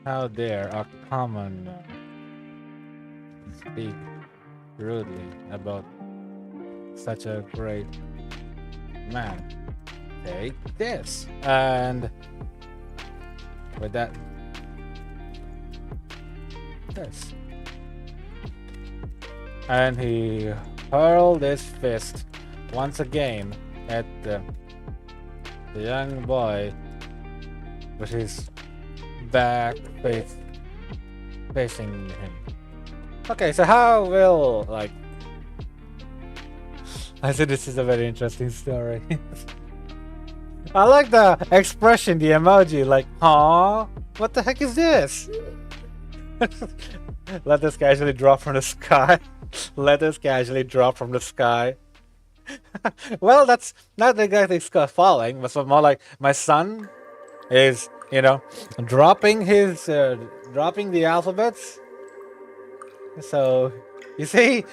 how dare a common speak rudely about such a great man? Take this. And with that, this. And he hurled his fist once again at the young boy with his back facing him. Okay, so how will, like, I said this is a very interesting story. I like the expression, the emoji, like, "Huh? What the heck is this?" Let us casually drop from the sky. Let us casually drop from the sky. Well, that's not exactly falling, but more like my son is, dropping the alphabets. So, you see,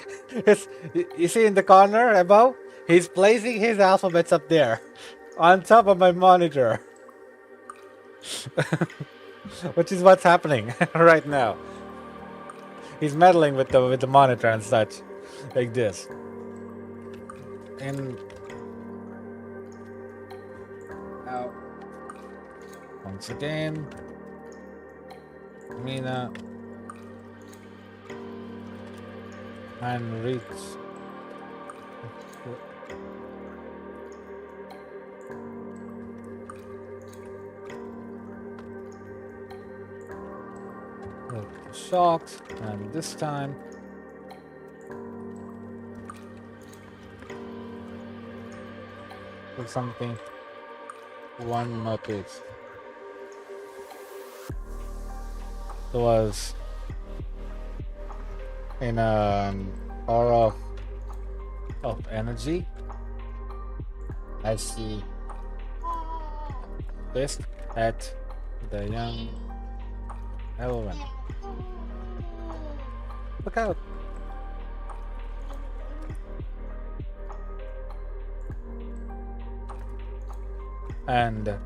you see in the corner above, he's placing his alphabets up there, on top of my monitor, which is what's happening right now. He's meddling with the monitor and such, like this. And now, once again, Mina and reach shocked, and this time with something one noticed. It was in an aura of energy as he pissed at the young Elven. Look out! And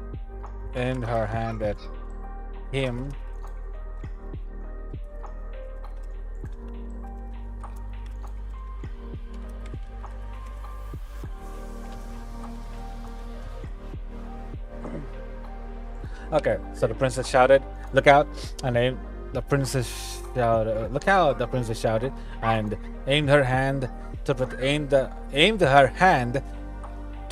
aimed her hand at him. Okay, so the princess shouted, "Look out!" and the princess shouted, "Look out!" The princess shouted and aimed her hand to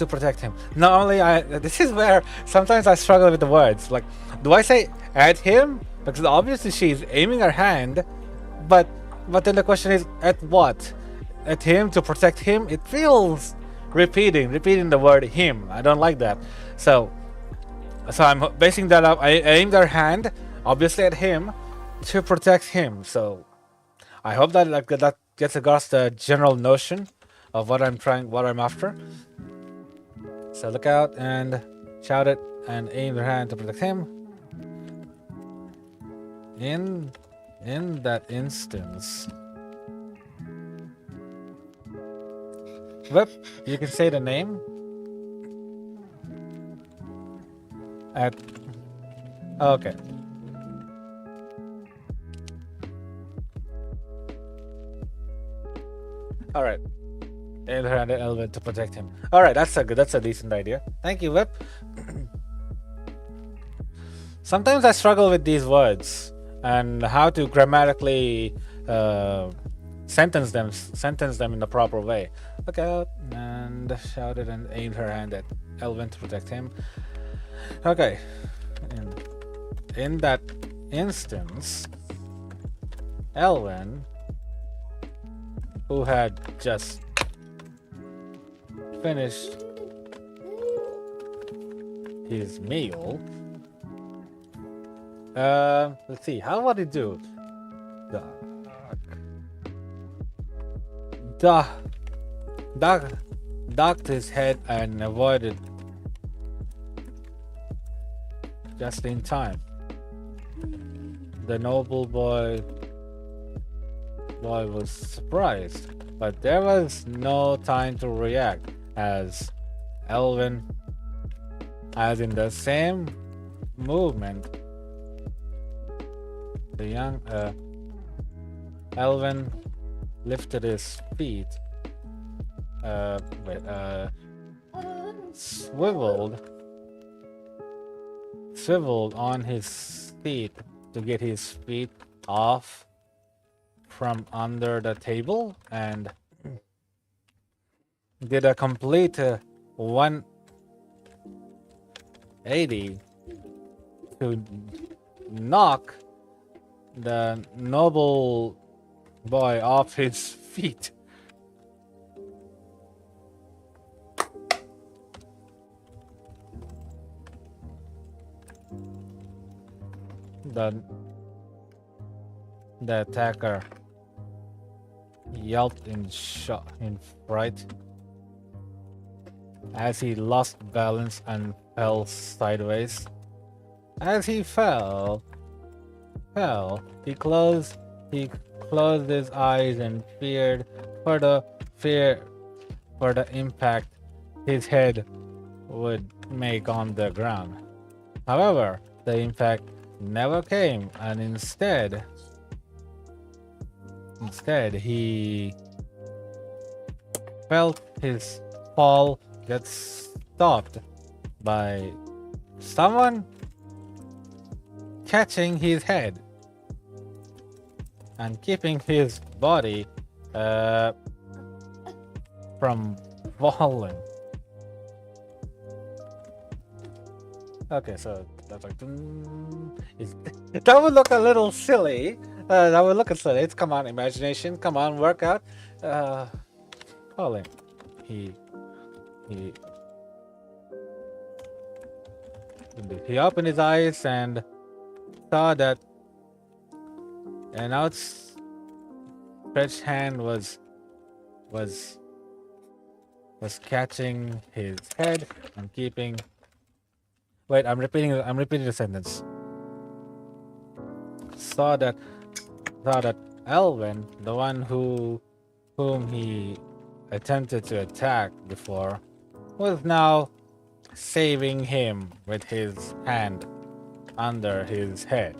protect him. Normally, this is where sometimes I struggle with the words. Like, do I say at him? Because obviously she's aiming her hand, but then the question is at what? At him to protect him? It feels repeating the word him. I don't like that. So I'm basing that up. I aimed her hand, obviously at him, to protect him. So I hope that that gets across the general notion of what I'm after. So look out and shouted and aimed her hand to protect him. In that instance, you can say the name. Okay. All right. And her and Elvin to protect him. All right, that's a decent idea. Thank you, Whip. Sometimes I struggle with these words and how to grammatically sentence them in the proper way. Look out! And shouted and aimed her hand at Elvin to protect him. Okay. In that instance, Elvin, who had just finished his meal, let's see, how would he do? Ducked his head and avoided just in time. The noble boy was surprised, but there was no time to react, as Elvin, as in the same movement, the young Elvin lifted his feet, swiveled on his feet to get his feet off from under the table, and did a complete 180 to knock the noble boy off his feet. The attacker yelped in fright as he lost balance and fell sideways. As he fell, he closed his eyes and feared for the impact his head would make on the ground. However, the impact never came, and instead he felt his fall get stopped by someone catching his head and keeping his body from falling. Okay, so the was like, that would look a little silly. That would look silly. It's, come on, imagination. Come on, workout. Call him. He opened his eyes and saw that an outstretched hand was catching his head and keeping. Wait, I'm repeating the sentence. Saw that Elvin, the one whom he attempted to attack before, was now saving him with his hand under his head.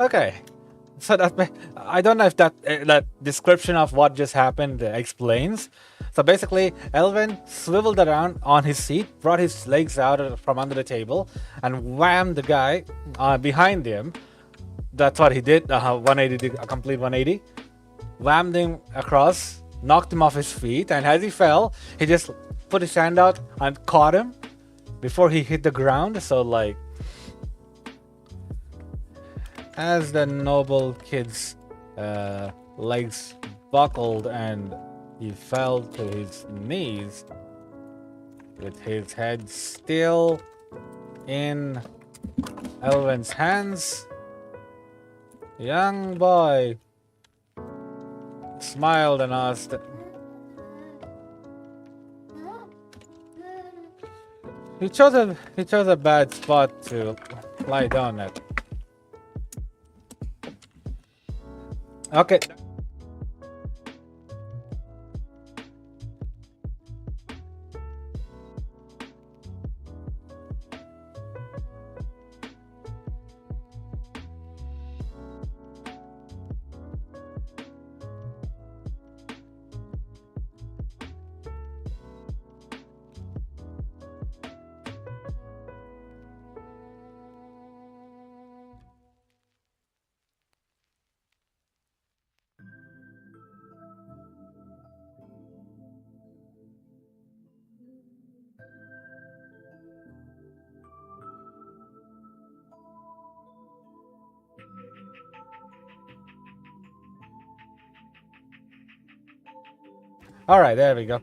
Okay, so that, I don't know if that description of what just happened explains. So basically, Elvin swiveled around on his seat, brought his legs out from under the table, and whammed the guy behind him. That's what he did. 180, a complete 180. Whammed him across, knocked him off his feet, and as he fell, he just put his hand out and caught him before he hit the ground. So like, as the noble kid's legs buckled and he fell to his knees with his head still in Elvin's hands, young boy smiled and asked, he chose a bad spot to lie down at. Okay. All right, there we go.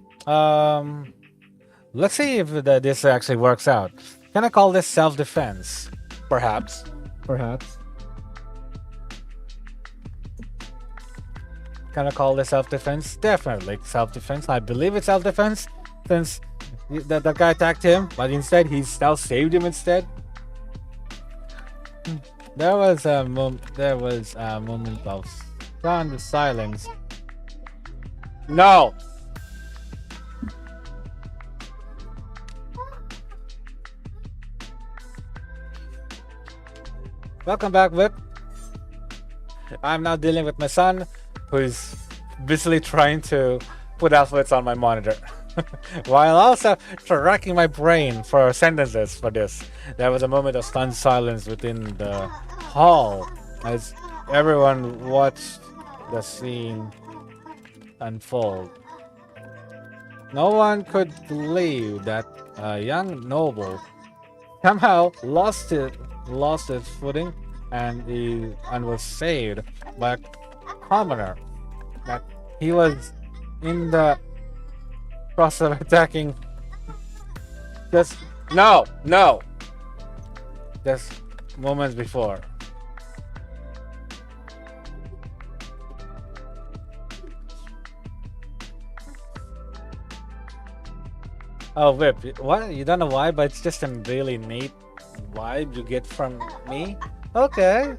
Let's see if this actually works out. Can I call this self-defense? Perhaps. Perhaps. Can I call this self-defense? Definitely self-defense. I believe it's self-defense since that guy attacked him, but instead he's now saved him instead. There was a moment of stunned silence. No. Welcome back, Whip. I'm now dealing with my son, who is busily trying to put alphabets on my monitor, while also racking my brain for sentences for this. There was a moment of stunned silence within the hall as everyone watched the scene unfold. No one could believe that a young noble somehow lost its footing and was saved by a commoner. That he was in the process of attacking. Just moments before. Oh, Whip, what? You don't know why, but it's just a really neat vibe you get from me. Okay.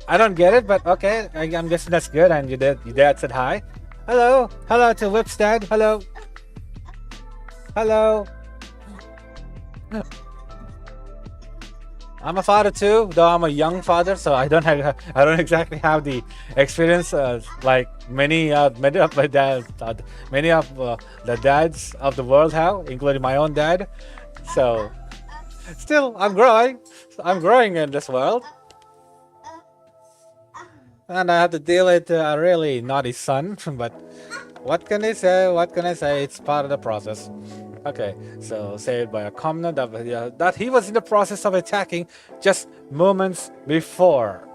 I don't get it, but okay. I'm guessing that's good. And your dad said hi. Hello. Hello to Whip's dad. Hello. Hello. I'm a father too, though I'm a young father, so I don't exactly have the experience like many of my dads, many of the dads of the world have, including my own dad. So, still, I'm growing in this world, and I have to deal with a really naughty son. But what can I say? What can I say? It's part of the process. Okay, so saved by a commoner that he was in the process of attacking just moments before.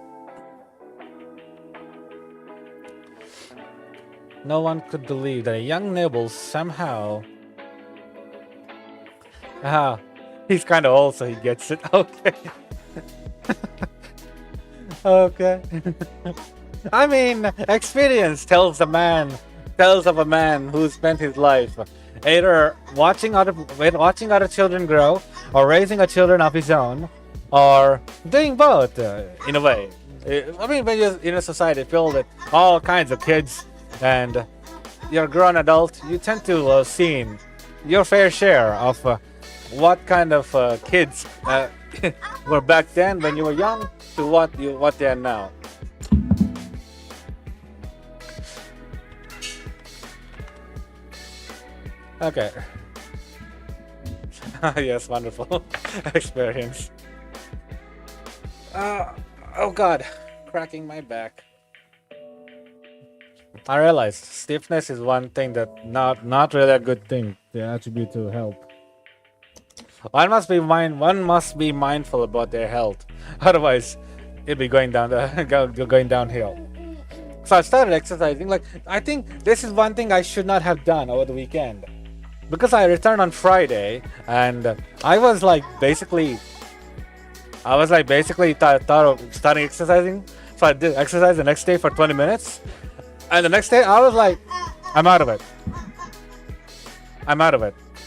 No one could believe that a young noble somehow... Ah, he's kind of old, so he gets it. Okay. Okay. I mean, experience tells of a man who spent his life either watching other children grow, or raising a children of his own, or doing both in a way. I mean, when you're in a society filled with all kinds of kids and you're a grown adult, you tend to see your fair share of what kind of kids were back then when you were young to what they are now. Okay. Yes, wonderful experience. Oh god, cracking my back. I realized stiffness is one thing that not really a good thing to attribute to health. One must be mindful about their health, otherwise it'll be going downhill. So I started exercising. Like, I think this is one thing I should not have done over the weekend, because I returned on Friday and I was basically thought of starting exercising. So I did exercise the next day for 20 minutes, and the next day I was like, I'm out of it.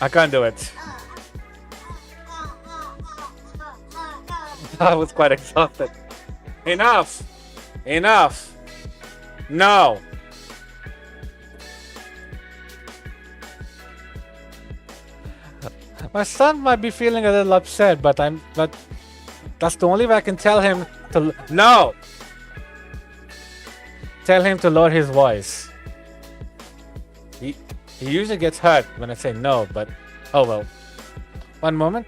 I can't do it. I was quite exhausted. Enough! No! My son might be feeling a little upset, but that's the only way I can tell him to... No! Tell him to lower his voice. He usually gets hurt when I say no, but... Oh well. One moment.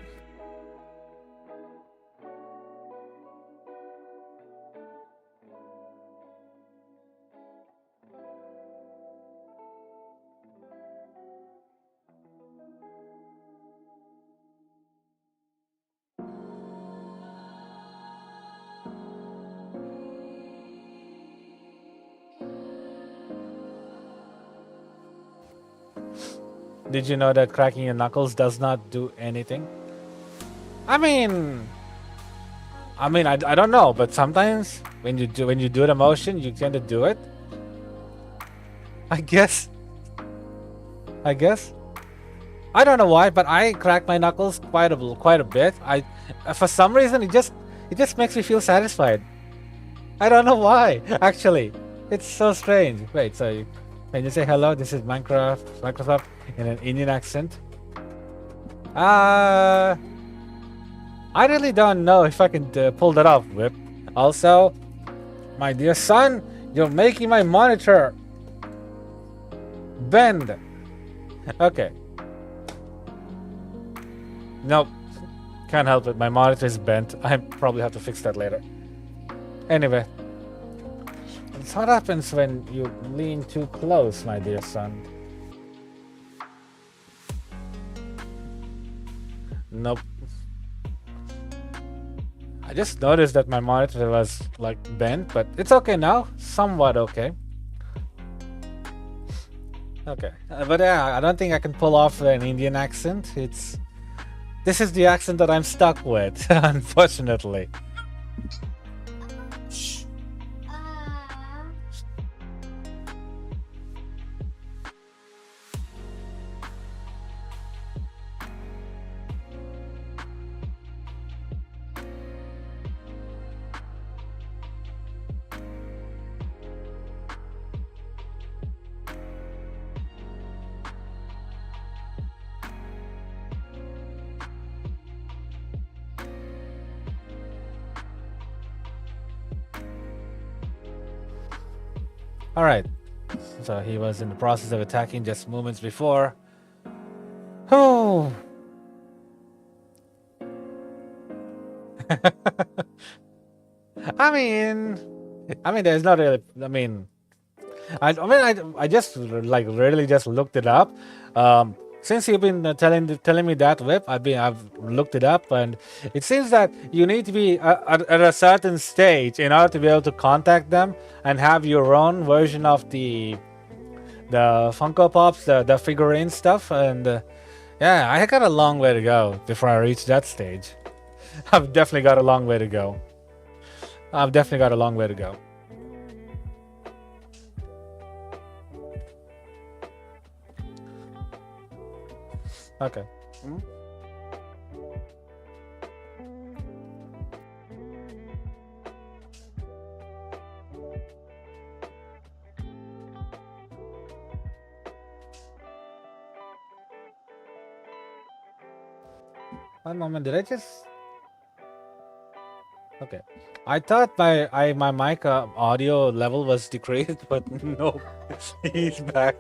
Did you know that cracking your knuckles does not do anything? I mean, I don't know, but sometimes when you do the motion, you tend to do it. I guess. I don't know why, but I crack my knuckles quite a bit. For some reason, it just makes me feel satisfied. I don't know why. Actually, it's so strange. Wait, so can you say hello? This is Microsoft in an Indian accent. I really don't know if I can pull that off, Whip. Also, my dear son, you're making my monitor bend. Okay. Nope. Can't help it. My monitor is bent. I probably have to fix that later. Anyway. It's what happens when you lean too close, my dear son. Nope. I just noticed that my monitor was bent, but it's okay now. Somewhat okay. Okay. But yeah, I don't think I can pull off an Indian accent. This is the accent that I'm stuck with, unfortunately. Alright, so he was in the process of attacking just moments before. Oh. I mean, there's not really. I just really just looked it up. since you've been telling me that, Whip, I've looked it up, and it seems that you need to be at a certain stage in order to be able to contact them and have your own version of the Funko Pops, the figurine stuff, and yeah, I got a long way to go before I reach that stage. I've definitely got a long way to go. I've definitely got a long way to go. Okay. One moment, did I just... Okay. I thought my mic audio level was decreased, but no, he's back.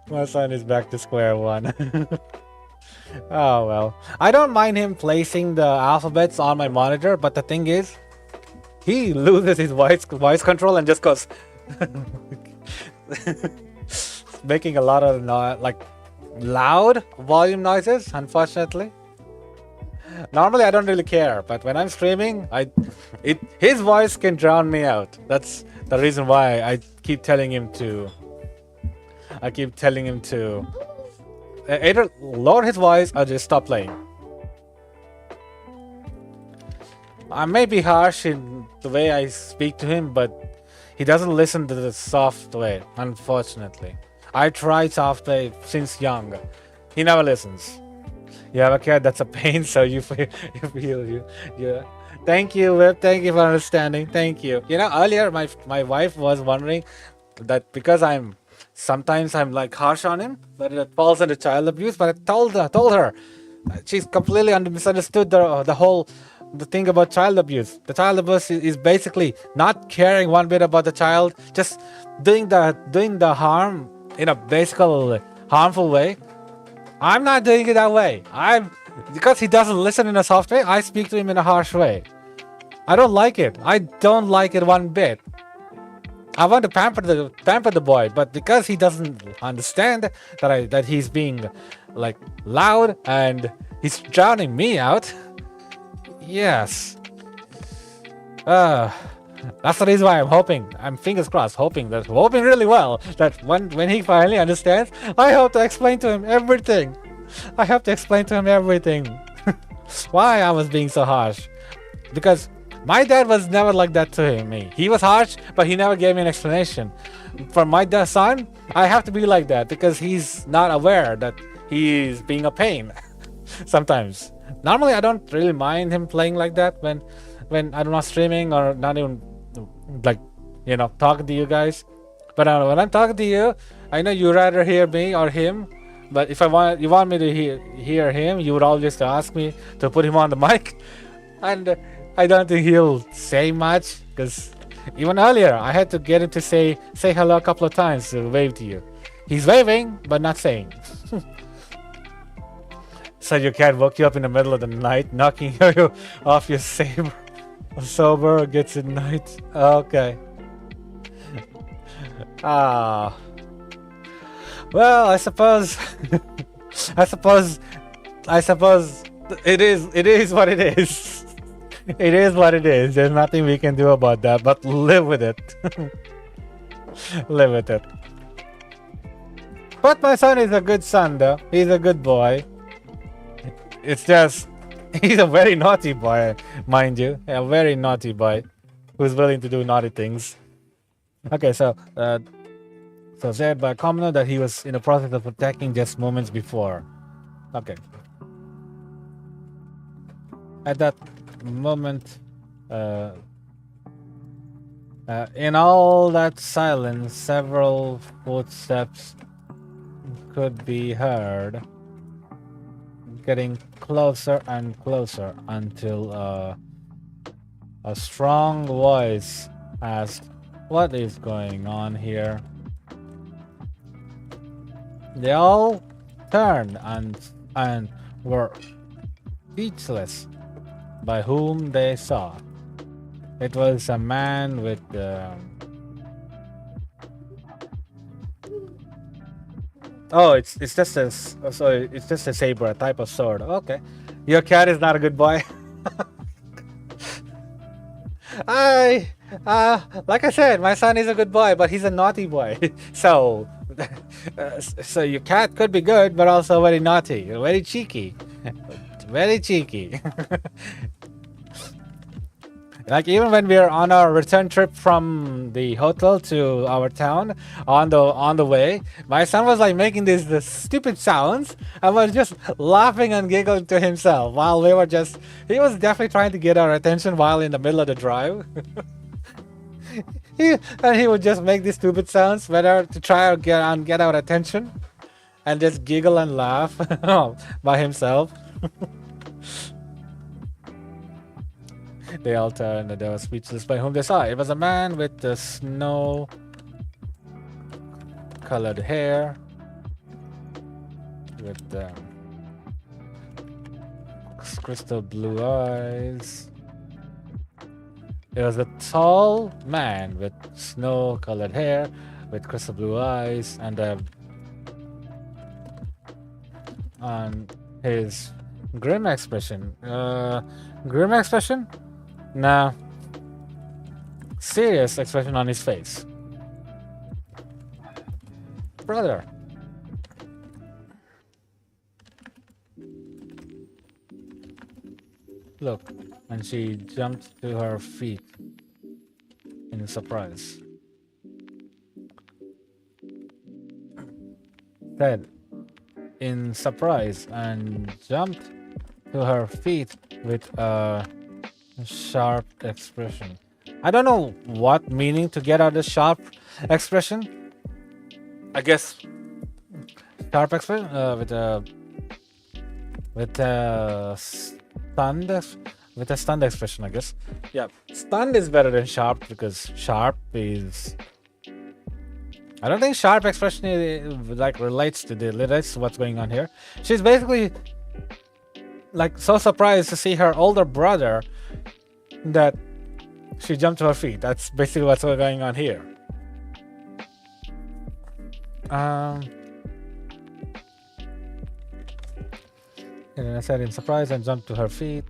My son is back to square one. Oh well. I don't mind him placing the alphabets on my monitor, but the thing is, he loses his voice control and just goes making a lot of like loud volume noises, unfortunately. Normally I don't really care, but when I'm streaming, his voice can drown me out. That's the reason why I keep telling him to either lower his voice or just stop playing. I may be harsh in the way I speak to him, but he doesn't listen to the soft way, unfortunately. I tried soft way since young. He never listens. You have a cat, that's a pain, so you feel you. Thank you, Whip. Thank you for understanding. Thank you. You know, earlier my wife was wondering that because sometimes I'm like harsh on him, but it falls into child abuse. But I told her, she's completely misunderstood the thing about child abuse. The child abuse is basically not caring one bit about the child, just doing the harm in a basically harmful way. I'm not doing it that way. Because he doesn't listen in a soft way, I speak to him in a harsh way. I don't like it. I don't like it one bit. I want to pamper the boy, but because he doesn't understand that he's being like loud and he's drowning me out. Yes. That's the reason why I'm fingers crossed, hoping really well that when he finally understands, I hope to explain to him everything. Why I was being so harsh. Because my dad was never like that to me. He was harsh, but he never gave me an explanation. For my son, I have to be like that because he's not aware that he's being a pain sometimes. Normally, I don't really mind him playing like that when I'm not streaming or not even like, you know, talking to you guys. But when I'm talking to you, I know you rather hear me or him. But if you want me to hear him, you would always ask me to put him on the mic. And I don't think he'll say much because even earlier I had to get him to say hello a couple of times to wave to you. He's waving but not saying. So your cat woke you up in the middle of the night, knocking you off your sober gets at night. Okay. Well, I suppose it is what it is. It is what it is. There's nothing we can do about that, but live with it. Live with it. But my son is a good son, though. He's a good boy. It's just, he's a very naughty boy, mind you. A very naughty boy who's willing to do naughty things. Okay, so said by a commoner that he was in the process of attacking just moments before. Okay. At that moment, in all that silence, several footsteps could be heard, getting closer and closer until a strong voice asked, "What is going on here?" They all turned and were speechless by whom they saw. It was a man with Oh, it's just a so it's just a saber, a type of sword. Okay, your cat is not a good boy. I like I said, my son is a good boy, but he's a naughty boy. So, so your cat could be good, but also very naughty, very cheeky, very cheeky. Like even when we are on our return trip from the hotel to our town, on the way, my son was like making these stupid sounds and was just laughing and giggling to himself while we were just. He was definitely trying to get our attention while in the middle of the drive. he would just make these stupid sounds, whether to try to get our attention, and just giggle and laugh by himself. They all turned and they were speechless by whom they saw. It was a man with the snow-colored hair, with crystal blue eyes. It was a tall man with snow-colored hair, with crystal blue eyes, and on his grim expression. Grim expression? Nah. Serious expression on his face. Brother. Look. And she jumped to her feet in surprise. Said in surprise and jumped to her feet with a sharp expression. I don't know what meaning to get out of this sharp expression. I guess sharp expression with a stunned expression. I guess. Yeah, stunned is better than sharp because sharp is. I don't think sharp expression relates to what's going on here. She's basically like so surprised to see her older brother that she jumped to her feet. That's basically what's going on here. And I said in surprise and jumped to her feet.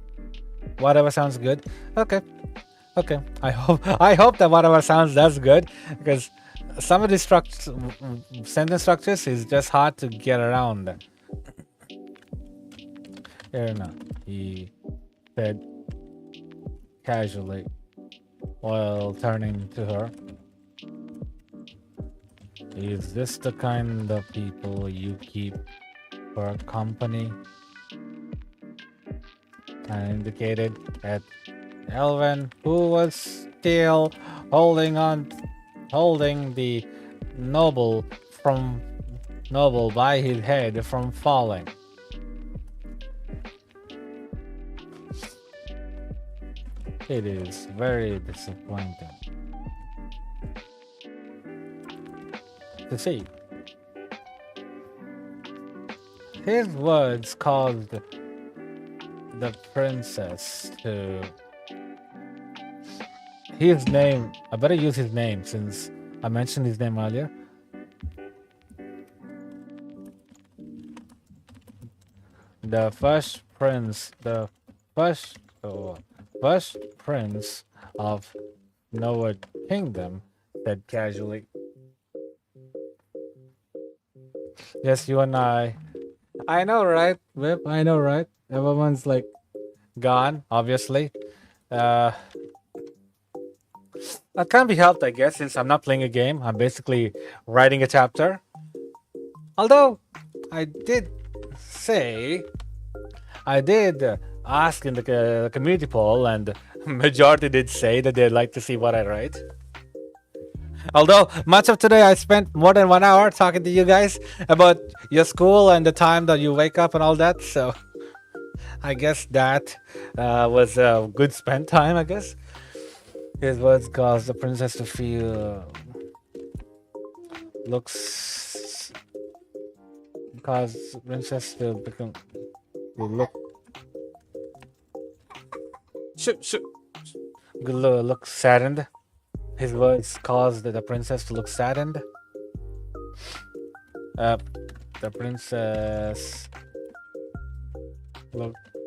Whatever sounds good. Okay. I hope that whatever sounds does good, because some of these sentence structures is just hard to get around. Here now, he said casually while turning to her. Is this the kind of people you keep for company? And indicated at Elvin, who was still holding the noble by his head from falling. It is very disappointing to see. His words caused the princess to. His name. I better use his name since I mentioned his name earlier. The first prince of Noah Kingdom said casually. Yes, you and I know, right, Whip? I know, right? Everyone's like gone, obviously. That can't be helped, I guess, since I'm not playing a game. I'm basically writing a chapter. Although, I did ask in the community poll, and majority did say that they'd like to see what I write. Although much of today I spent more than 1 hour talking to you guys about your school and the time that you wake up and all that, so I guess that was a good spent time, I guess. His words caused the princess to feel caused the princess to look saddened. His words caused the princess to look saddened. The princess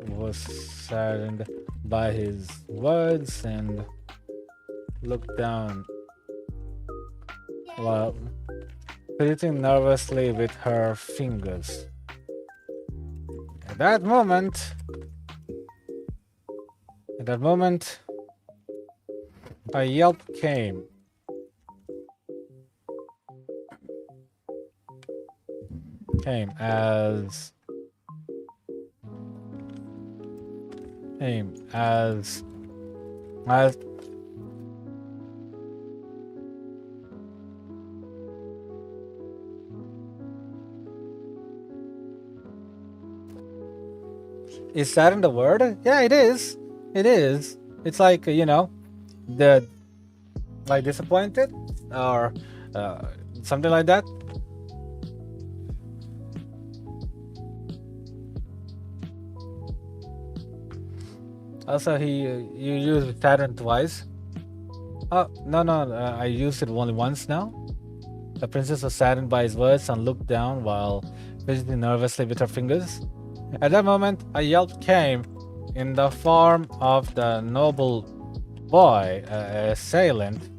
was saddened by his words and looked down while fidgeting nervously with her fingers. At that moment, a yelp came. As is that in the word? Yeah, it is. It is. It's like, you know, the like disappointed or something like that. Also, you used saddened twice. Oh, no, I used it only once now. The princess was saddened by his words and looked down while fidgeting nervously with her fingers. At that moment, a yelp came in the form of the noble boy, assailant,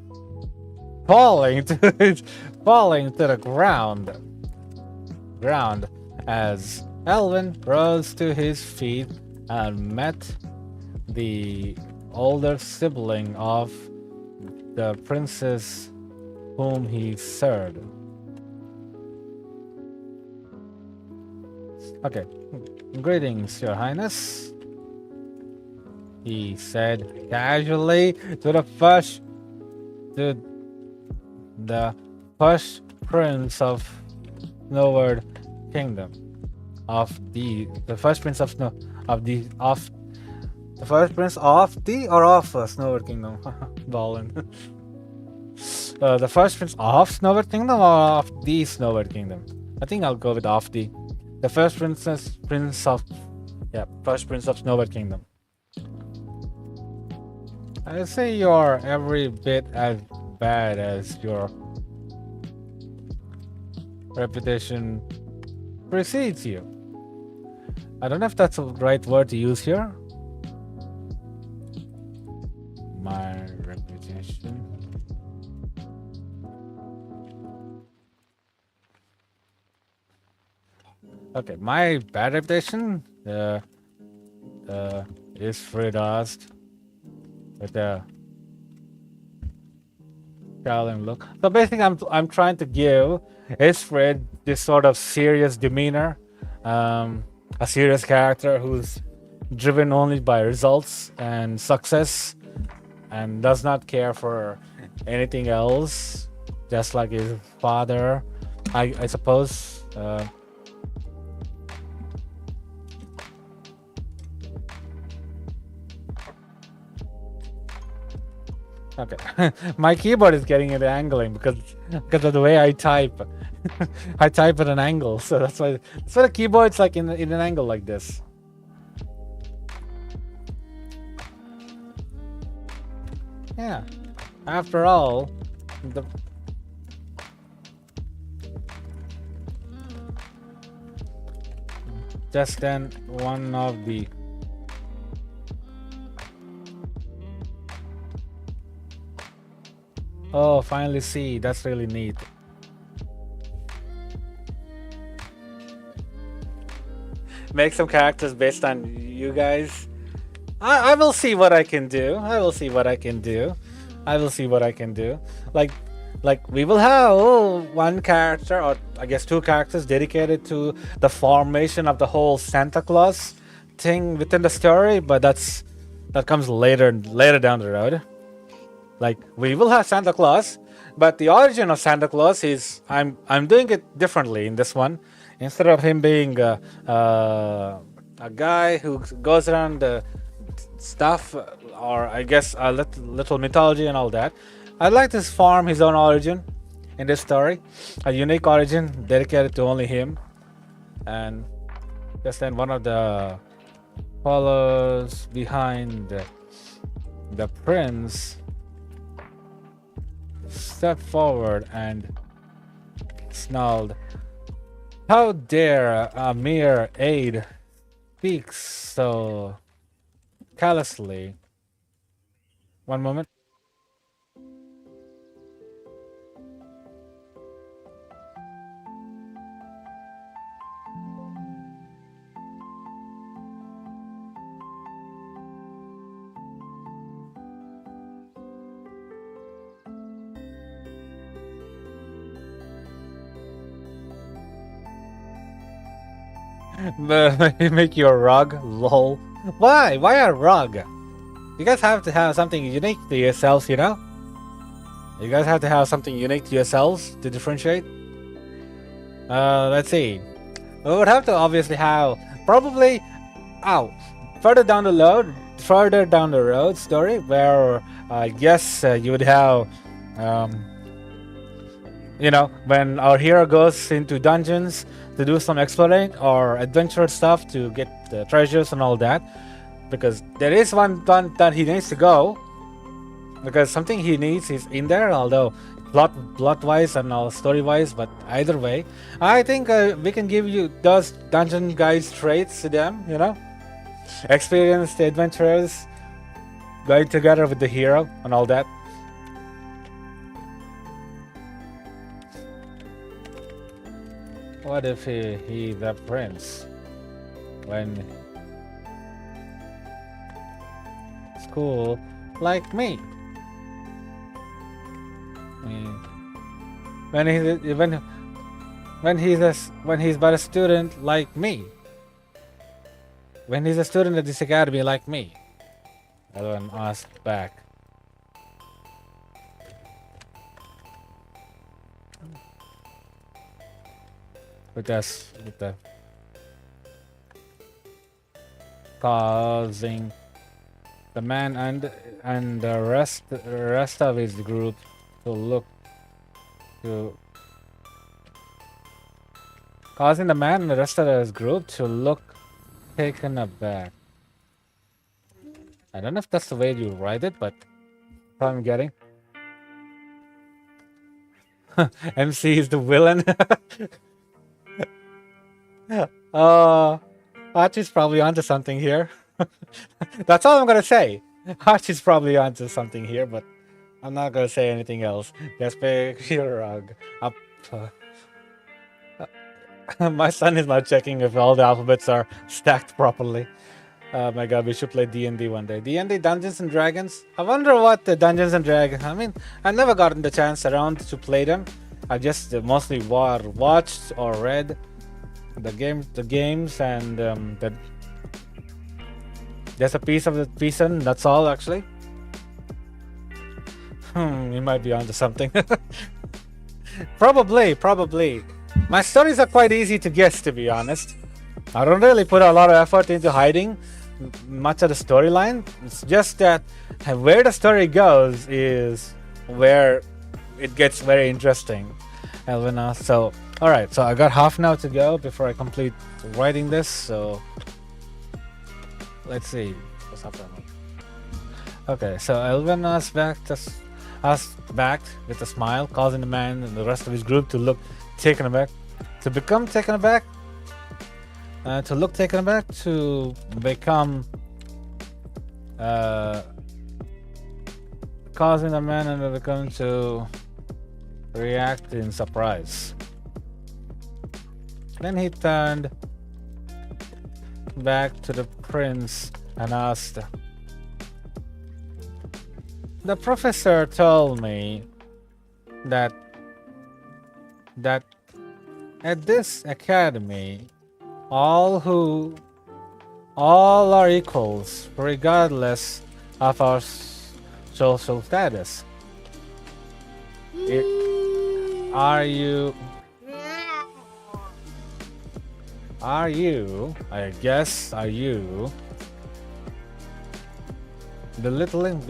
falling to the ground as Elvin rose to his feet and met the older sibling of the princess whom he served. Okay, greetings, Your Highness, he said casually to the first prince of Snowward Kingdom, the first prince of Snowward Kingdom. Ballin. The first prince of Snowward Kingdom or of the Snowward Kingdom? I think I'll go with of the first prince of Snowward Kingdom. I say you're every bit as bad as your reputation precedes you. I don't know if that's the right word to use here. My reputation. Okay, my bad reputation is Fred asked with a scowling look. So basically, I'm trying to give Isfred this sort of serious demeanor, a serious character who's driven only by results and success, and does not care for anything else, just like his father, I suppose. Okay, my keyboard is getting it angling because of the way I type. I type at an angle, so that's why the keyboard's like in an angle like this. Yeah, after all, just then one of the oh, finally see, that's really neat. Make some characters based on you guys. I will see what I can do. Like we will have one character, or I guess two characters, dedicated to the formation of the whole Santa Claus thing within the story, but that comes later down the road. Like we will have Santa Claus, but the origin of Santa Claus is I'm doing it differently in this one. Instead of him being a guy who goes around stuff, or I guess a little mythology and all that, I'd like to form his own origin in this story, a unique origin dedicated to only him. And just then one of the follows behind the prince stepped forward and snarled, How dare a mere aide speak so callously? One moment. Make you a rug, lol. Why? Why a rug? You guys have to have something unique to yourselves, you know? You guys have to have something unique to yourselves to differentiate. Let's see. We would have to obviously have probably further down the road story where I guess you would have you know, when our hero goes into dungeons to do some exploring or adventure stuff to get treasures and all that, because there is one that he needs to go, because something he needs is in there, although plot wise and all story wise, but either way I think we can give you those dungeon guys traits to them, you know, experienced adventurers going together with the hero and all that. What if he the prince when school like me? I mean, when he's but a student like me. When he's a student at this academy like me. Everyone asked back. With the causing the man and the rest of his group to look to causing the man and the rest of his group to look taken aback. I don't know if that's the way you write it, but I'm getting. MC is the villain. Archie's probably onto something here. That's all I'm gonna say. Archie's probably onto something here, but I'm not gonna say anything else. Just pick your rug up. My son is not checking if all the alphabets are stacked properly. Oh my god, we should play D&D one day. D&D Dungeons and Dragons. I wonder what the Dungeons and Dragons. I mean, I've never gotten the chance around to play them. I just mostly watched or read the games, and there's a piece of the piece, and that's all actually. You might be onto something. Probably. My stories are quite easy to guess, to be honest. I don't really put a lot of effort into hiding much of the storyline. It's just that where the story goes is where it gets very interesting. Elvina, so alright, so I got half an hour to go before I complete writing this, so let's see what's happening. Okay, so Elvina's back with a smile, causing the man and the rest of his group to look taken aback, to become taken aback, to look taken aback, to become causing the man and the become to react in surprise. Then he turned back to the prince and asked, "The professor told me that at this academy all are equals regardless of our social status. Are you, I guess, are you belittling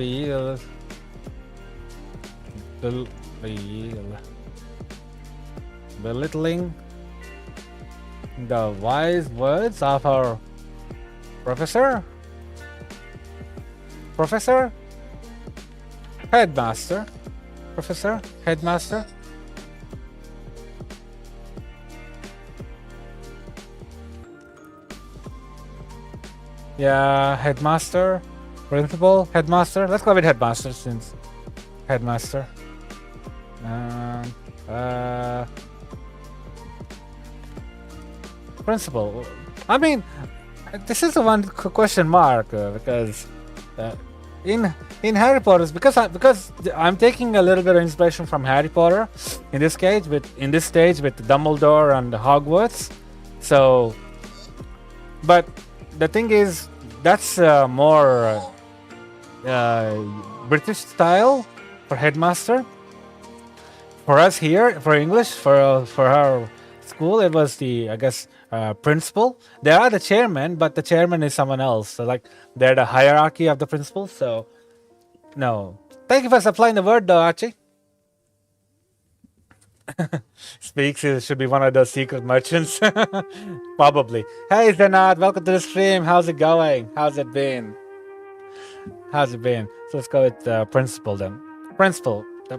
the wise words of our professor? Professor? Headmaster? Professor? Headmaster? Yeah, headmaster, principal, headmaster. Let's go with headmaster since headmaster. Uh, Principal. I mean, this is the one question mark because uh, in Harry Potter, because I'm taking a little bit of inspiration from Harry Potter in this stage with Dumbledore and Hogwarts. So, but the thing is, that's more British style for headmaster. For us here, for English, for our school, it was the, I guess, principal. They are the chairman, but the chairman is someone else. So like they're the hierarchy of the principal. So no. Thank you for supplying the word though, Archie. Speaks should be one of those secret merchants. Probably. Hey Zenad, welcome to the stream. How's it going? How's it been? How's it been? So let's go with principal then. Principal. The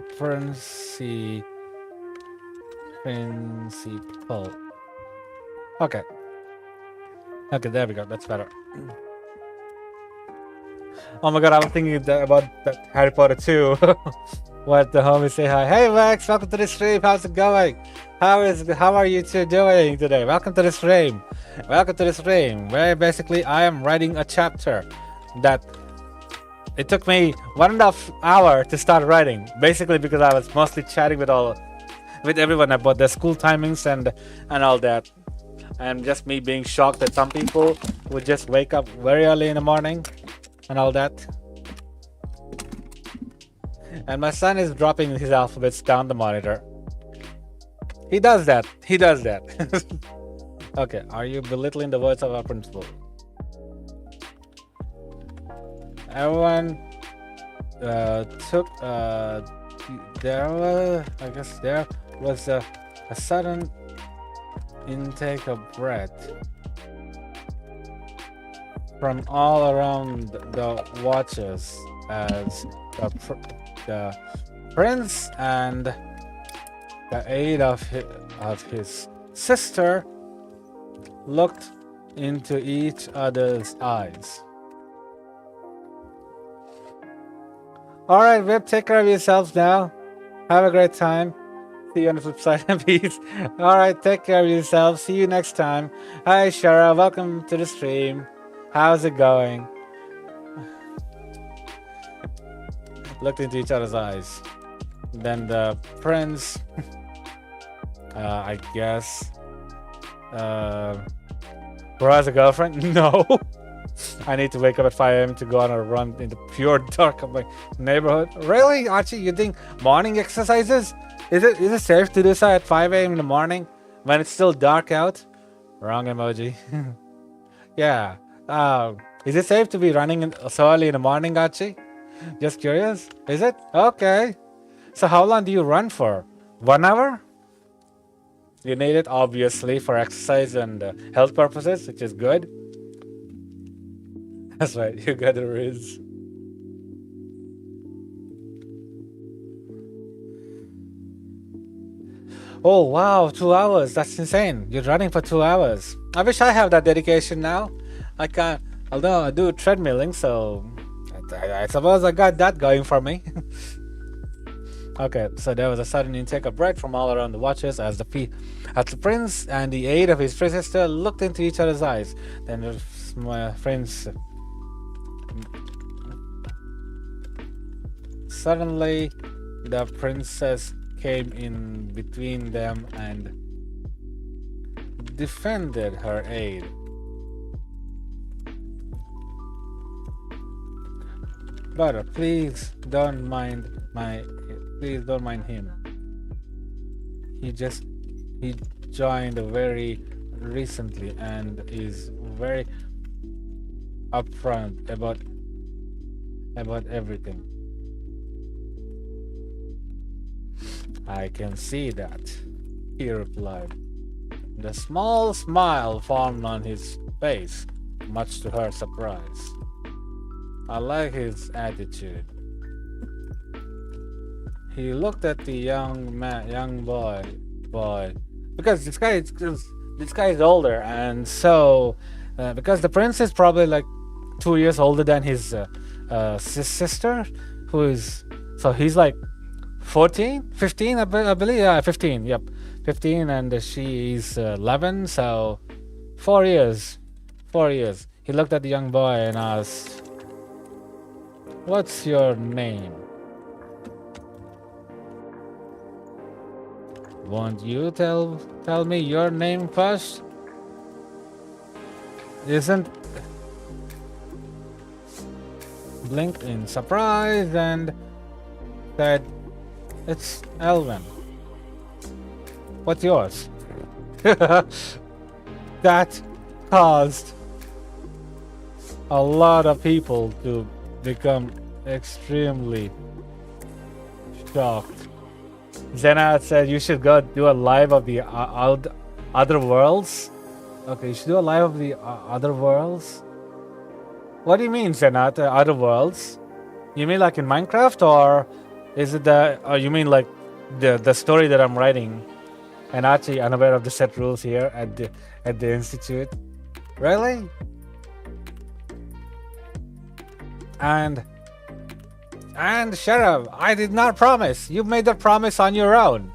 principal. Okay. Okay, there we go. That's better. Oh my god, I was thinking about that Harry Potter too. What the homies say hi. Hey Max, welcome to the stream. How's it going? How are you two doing today? Welcome to the stream. Welcome to the stream. Where basically I am writing a chapter that it took me 1.5 hours to start writing. Basically because I was mostly chatting with everyone about their school timings and all that. And just me being shocked that some people would just wake up very early in the morning and all that. And my son is dropping his alphabets down the monitor. He does that. He does that. Okay, are you belittling the words of our principal? Everyone took there was a sudden intake of breath from all around the watches as the prince and the aide of his sister looked into each other's eyes. All right, Web, take care of yourselves now. Have a great time. See you on the flip side. Peace. All right, take care of yourself. See you next time. Hi, Shara. Welcome to the stream. How's it going? Looked into each other's eyes. Then the prince, I guess, Bro has a girlfriend? No. I need to wake up at 5 a.m. to go on a run in the pure dark of my neighborhood. Really, Archie? You think morning exercises? Is it safe to do so at 5 a.m. in the morning when it's still dark out? Wrong emoji. Yeah. Is it safe to be running so early in the morning, Archie? Just curious. Is it? Okay. So how long do you run for? 1 hour? You need it, obviously, for exercise and health purposes, which is good. That's right, you got a Riz. Oh, wow, 2 hours. That's insane. You're running for 2 hours. I wish I have that dedication now. I can't, although I do treadmilling, so I suppose I got that going for me. Okay, so there was a sudden intake of breath from all around the watches as the prince and the aide of his sister looked into each other's eyes. Then my friends suddenly the princess came in between them and defended her aide. But please don't mind him. He joined very recently and is very upfront about everything. I can see that, he replied. The small smile formed on his face, much to her surprise. I like his attitude. He looked at the young boy, because this guy is older, and so because the prince is probably like 2 years older than his sister, who is, so he's like 14, 15, I believe. Yeah, 15. Yep, 15, and she's 11. So 4 years. 4 years. He looked at the young boy and asked, "What's your name?" "Won't you tell me your name first?" Isn't blinked in surprise and said, "It's Elvin." "What's yours?" That caused a lot of people to become extremely shocked. Zenat said you should go do a live of the other worlds. Okay, you should do a live of the other worlds. What do you mean, Zenat? Other worlds? You mean like in Minecraft, or is it you mean like the story that I'm writing? And actually unaware of the set rules here at the institute. Really? And Sheriff, I did not promise. You made the promise on your own.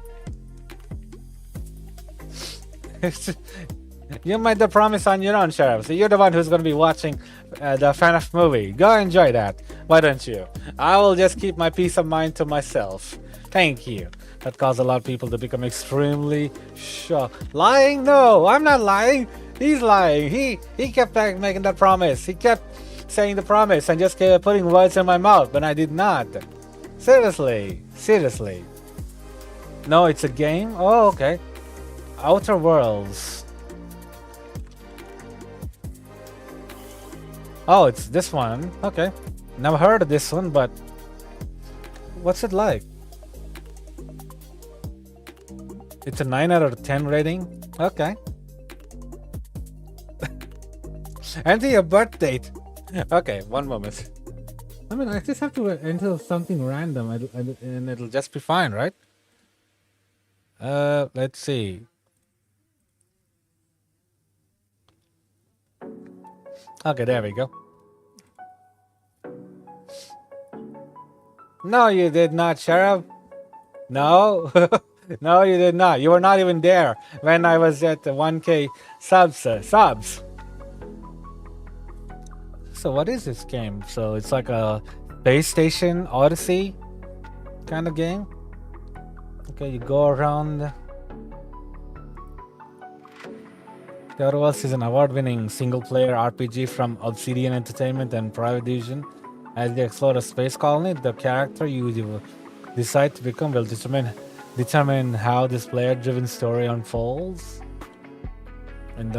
You made the promise on your own, Sheriff. So you're the one who's going to be watching the FNAF movie. Go enjoy that. Why don't you? I will just keep my peace of mind to myself. Thank you. That caused a lot of people to become extremely shocked. Lying? No, I'm not lying. He's lying. He kept making that promise. He kept saying the promise and just kept putting words in my mouth, but I did not. Seriously. No, it's a game? Oh, okay. Outer Worlds. Oh, it's this one. Okay. Never heard of this one, but what's it like? It's a 9 out of 10 rating. Okay. Enter your birth date. Okay, one moment. I mean, I just have to enter something random and it'll just be fine, right? Let's see. Okay, there we go. No, you did not, Sheriff. No. No, you did not. You were not even there when I was at 1K subs. So what is this game? So it's like a base station Odyssey kind of game. Okay, you go around. The Outer Worlds is an award-winning single-player RPG from Obsidian Entertainment and Private Division. As they explore a space colony, the character you decide to become will determine how this player-driven story unfolds. In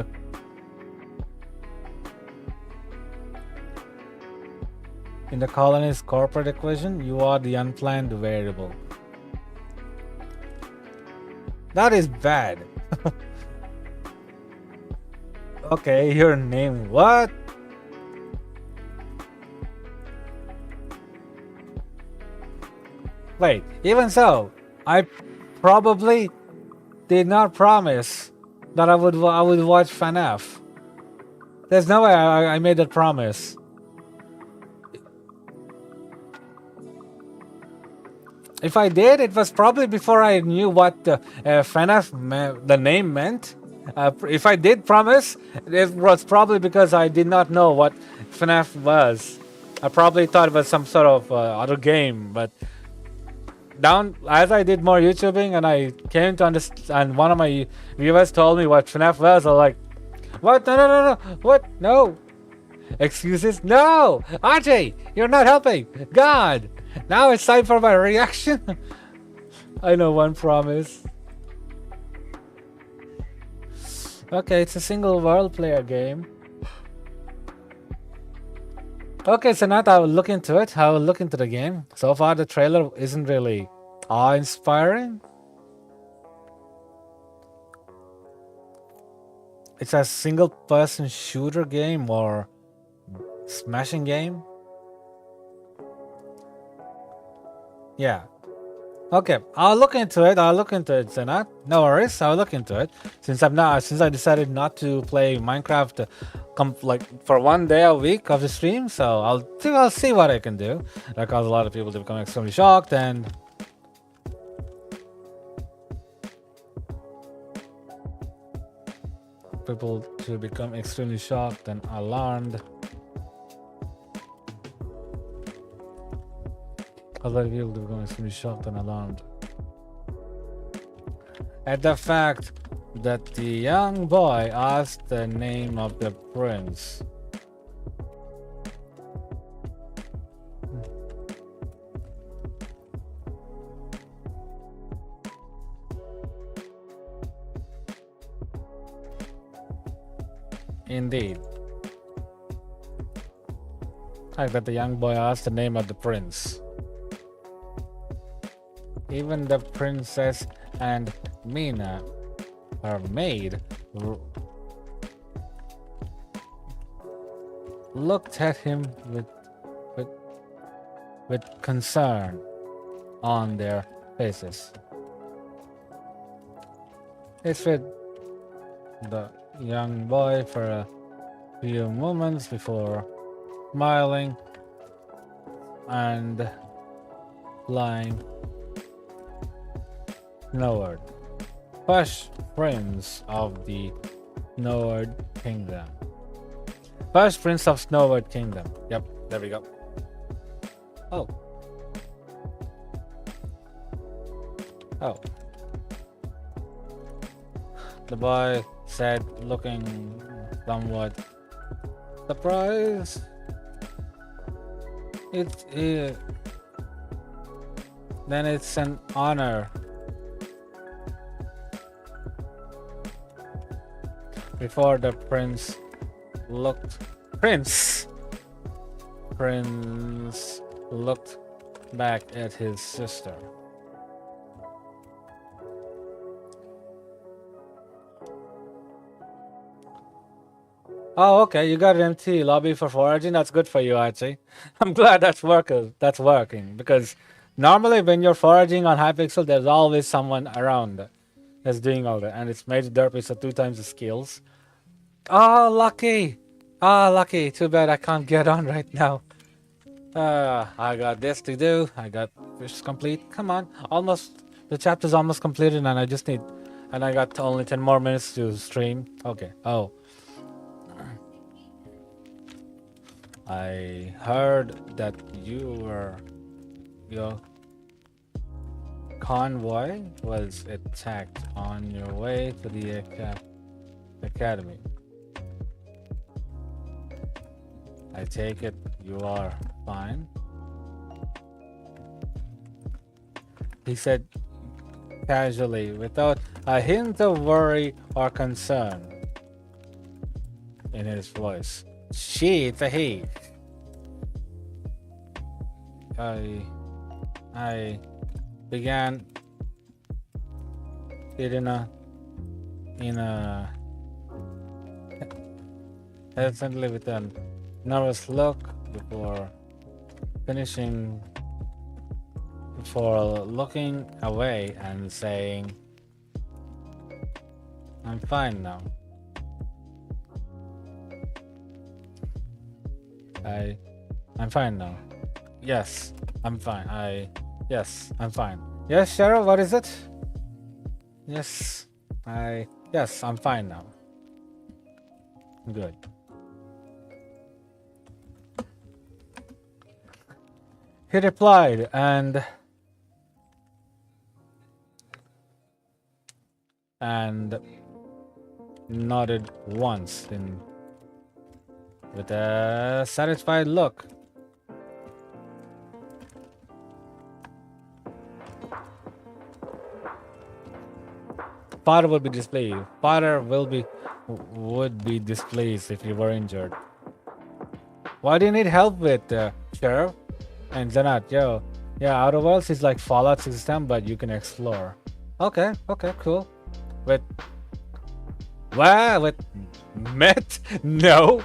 the colony's corporate equation, you are the unplanned variable. That is bad. Okay, your name what? Wait, even so, I probably did not promise that I would watch FNAF. There's no way I made that promise. If I did, it was probably before I knew what FNAF the name meant. If I did promise, it was probably because I did not know what FNAF was. I probably thought it was some sort of other game, but as I did more YouTubing and I came to understand, and one of my viewers told me what FNAF was, I was like, what? No. What? No. Excuses? No! RJ, you're not helping. God! Now it's time for my reaction. I know one promise. Okay, it's a single world player game. Okay, so now I will look into it. I will look into the game. So far, the trailer isn't really awe-inspiring. It's a single-person shooter game or smashing game. Yeah. Okay, I'll look into it. Senat. No worries. I'll look into it. Since I decided not to play Minecraft like for 1 day a week of the stream. So I'll see what I can do. That caused a lot of people to become extremely shocked and alarmed. A lot of people to become extremely shocked and alarmed at the fact that the young boy asked the name of the prince. Indeed. Like that the young boy asked the name of the prince. Even the princess and Mina, her maid, looked at him with concern on their faces. They stood the young boy for a few moments before smiling and flying northward. First prince of the Snowward Kingdom. First prince of Snowward Kingdom. Yep, there we go. Oh. The boy said, looking somewhat surprised. Then it's an honor. Before the prince looked back at his sister. Oh, okay, you got an empty lobby for foraging. That's good for you, Archie. I'm glad that's working because normally when you're foraging on Hypixel, there's always someone around that's doing all that, and it's made derpy, so 2 times the skills. Oh, lucky! Lucky. Too bad I can't get on right now. I got this to do. I got fish complete. Come on, almost. The chapter's almost completed, and I got only 10 more minutes to stream. Okay. Oh. I heard that your convoy was attacked on your way to the academy. I take it you are fine? He said casually, without a hint of worry or concern in his voice. She, it's a he. I began it in a hesitantly with a nervous look before looking away and saying, I'm fine now. I'm fine now. Yes, I'm fine. Yes, I'm fine. Yes, Sheriff, what is it? Yes, I'm fine now. Good. He replied and nodded once with a satisfied look. Father would be displeased. Father would be displeased if you were injured. What do you need help with, Sheriff? And Zanat, Outer Worlds is like Fallout system, but you can explore. Okay, cool. With Met? No.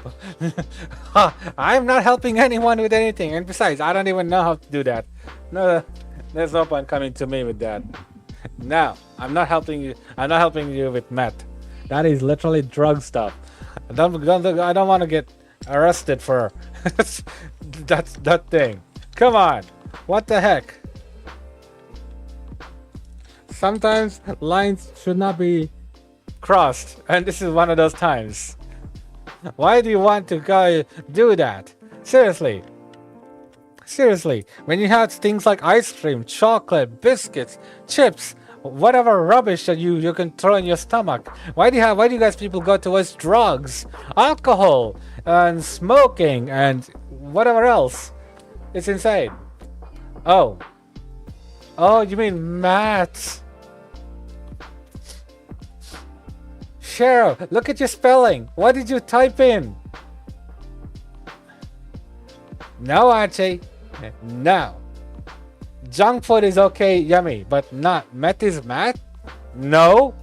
I'm not helping anyone with anything, and besides, I don't even know how to do that. No, there's no point coming to me with that. No, I'm not helping you. I'm not helping you with meth. That is literally drug stuff. I don't want to get arrested for that thing. Come on, what the heck? Sometimes lines should not be crossed, and this is one of those times. Why do you want to go do that? Seriously. Seriously, when you have things like ice cream, chocolate, biscuits, chips, whatever rubbish that you can throw in your stomach, why do you guys people go towards drugs, alcohol, and smoking, and whatever else? It's insane. Oh, you mean maths? Cheryl, look at your spelling. What did you type in? No, Archie. No. Junk food is okay, yummy, but not. Math is math? No.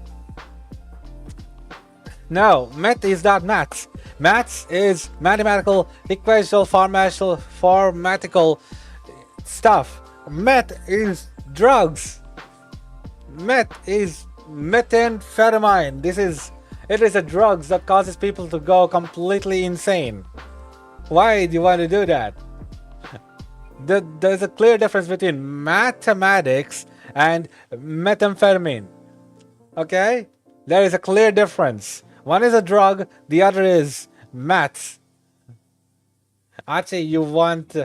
No, math is not maths. Maths is mathematical, equational, formatical stuff. Meth is drugs. Meth is methamphetamine. It is a drug that causes people to go completely insane. Why do you want to do that? There's a clear difference between mathematics and methamphetamine. Okay? There is a clear difference. One is a drug, the other is maths. Actually, you want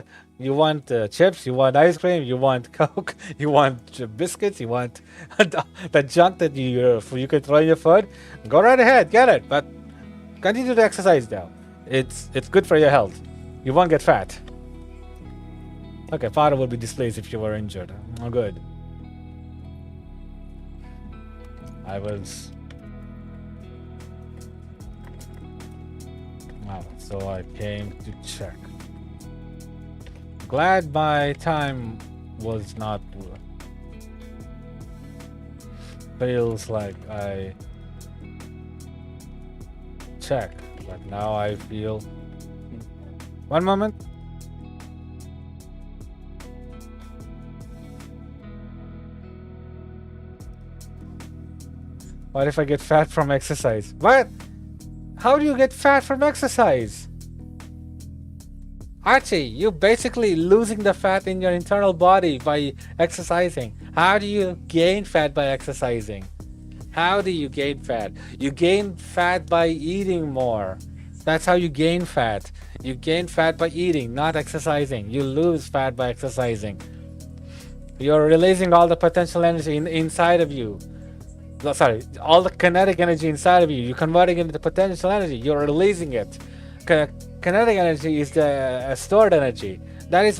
chips, you want ice cream, you want Coke, you want biscuits, you want the junk that you can throw in your food. Go right ahead, get it, but continue to exercise though. It's good for your health. You won't get fat. Okay, father will be displeased if you were injured. Oh, good. So I came to check. Glad my time was not. Feels like I checked, but now I feel. One moment. What if I get fat from exercise? What? How do you get fat from exercise? Archie, you're basically losing the fat in your internal body by exercising. How do you gain fat by exercising? How do you gain fat? You gain fat by eating more. That's how you gain fat. You gain fat by eating, not exercising. You lose fat by exercising. You're releasing all the potential energy inside of you. Sorry, all the kinetic energy inside of you. You're converting it into potential energy. You're releasing it. Kinetic energy is the stored energy. That is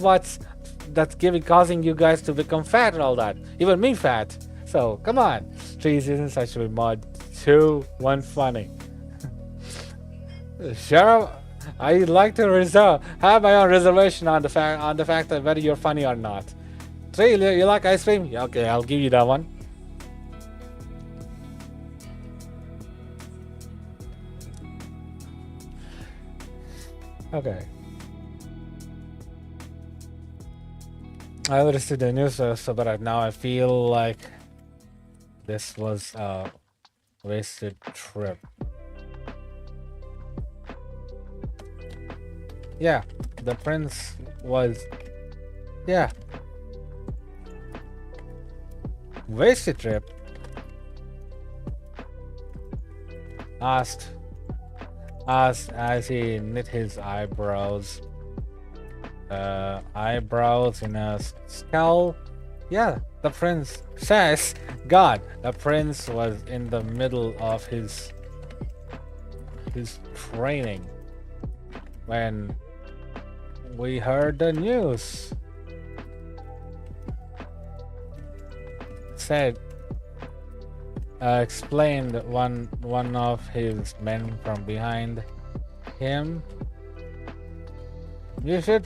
that's causing you guys to become fat and all that. Even me fat. So come on. 3 seasons I should be mod 2, 1 funny. Sure, I like to have my own reservation on the fact that whether you're funny or not. 3, you like ice cream? Yeah, okay, I'll give you that one. Okay. I understood the news, but now I feel like this was a wasted trip. Yeah, the prince was. Yeah. Wasted trip. Asked as he knit his eyebrows in a scowl. Yeah, the prince says, God, the prince was in the middle of his training when we heard the news. Said explained one of his men from behind him. You should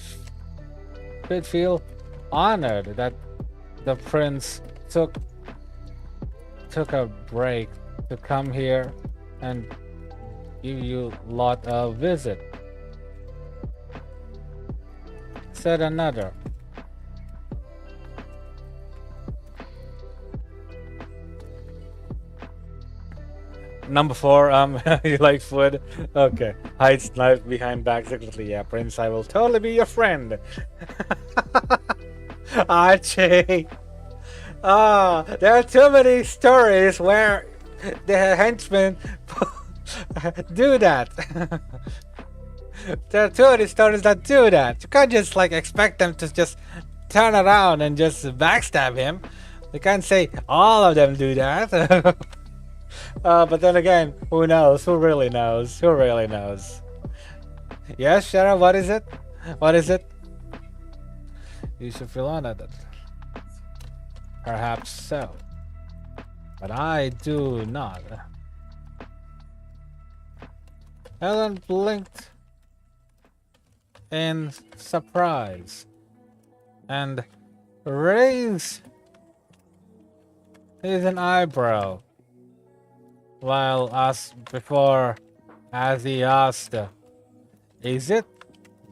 feel honored that the prince took a break to come here and give you lot of visit. Said another. Number 4, you like food? Okay. Hides knife behind back secretly. Yeah, Prince, I will totally be your friend. Archie. Ah, there are too many stories where the henchmen do that. There are too many stories that do that. You can't just like expect them to just turn around and just backstab him. You can't say all of them do that. But then again, who knows? Who really knows? Who really knows? Yes, Shara, what is it? What is it? You should feel honored. Perhaps so. But I do not. Ellen blinked in surprise and raised his eyebrow while as he asked,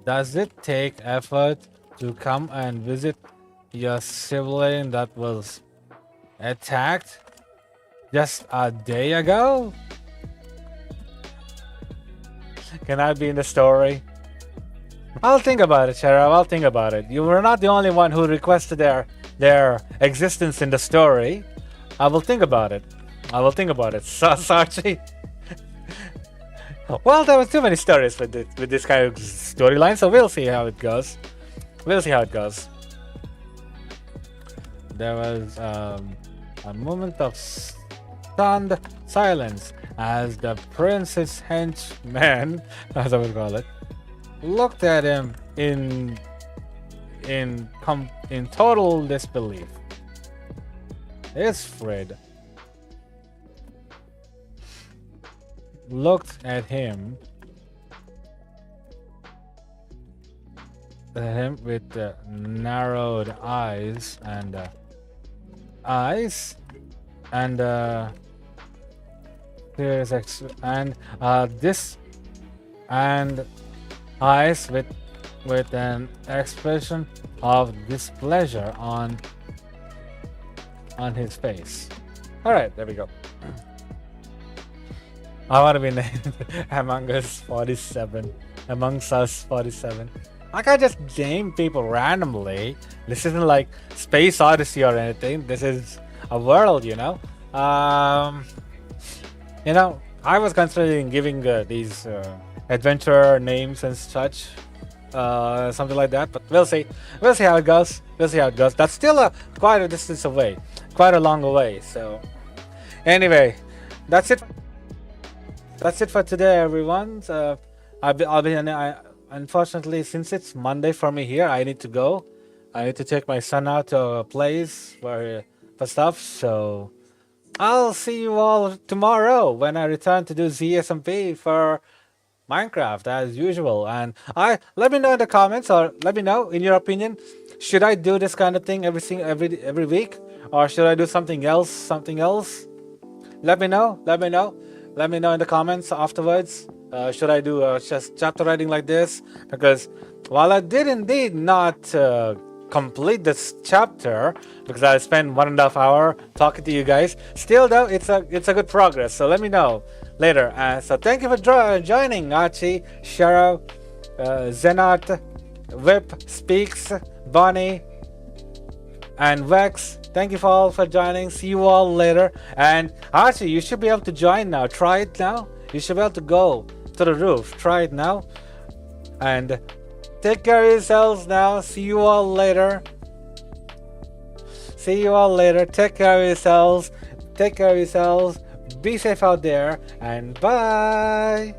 does it take effort to come and visit your sibling that was attacked just a day ago? Can I be in the story? I'll think about it, Sheriff. I'll think about it. You were not the only one who requested their existence in the story. I will think about it. I will think about it. Sarchi. Well, there were too many stories with this kind of storyline, so we'll see how it goes. We'll see how it goes. There was a moment of stunned silence as the prince's henchman, as I would call it, looked at him in total disbelief. Isfred looked at him with narrowed eyes and here's this and eyes with an expression of displeasure on his face. All right, there we go. I want to be named Among Us 47. Amongst Us 47. I can't just name people randomly. This isn't like Space Odyssey or anything. This is a world, you know. I was considering giving these adventure names and such, something like that. But we'll see. We'll see how it goes. We'll see how it goes. That's still quite a distance away, quite a long way. So, anyway, that's it. That's it for today, everyone. Unfortunately, since it's Monday for me here, I need to go. I need to take my son out to a place for stuff. So I'll see you all tomorrow when I return to do ZSMP for Minecraft as usual. And let me know in the comments, or let me know in your opinion. Should I do this kind of thing every week, or should I do something else? Let me know. Let me know in the comments afterwards. Should I do just chapter writing like this? Because while I did indeed not complete this chapter, because I spent 1.5 hours talking to you guys, still though it's a good progress. So let me know later. So thank you for joining Archie, Sharo, Zenart, Whip, Speaks, Bonnie, and Vex. Thank you all for joining. See you all later. And Archie, you should be able to join now. Try it now. You should be able to go to the roof. Try it now. And take care of yourselves now. See you all later. Take care of yourselves. Be safe out there. And bye.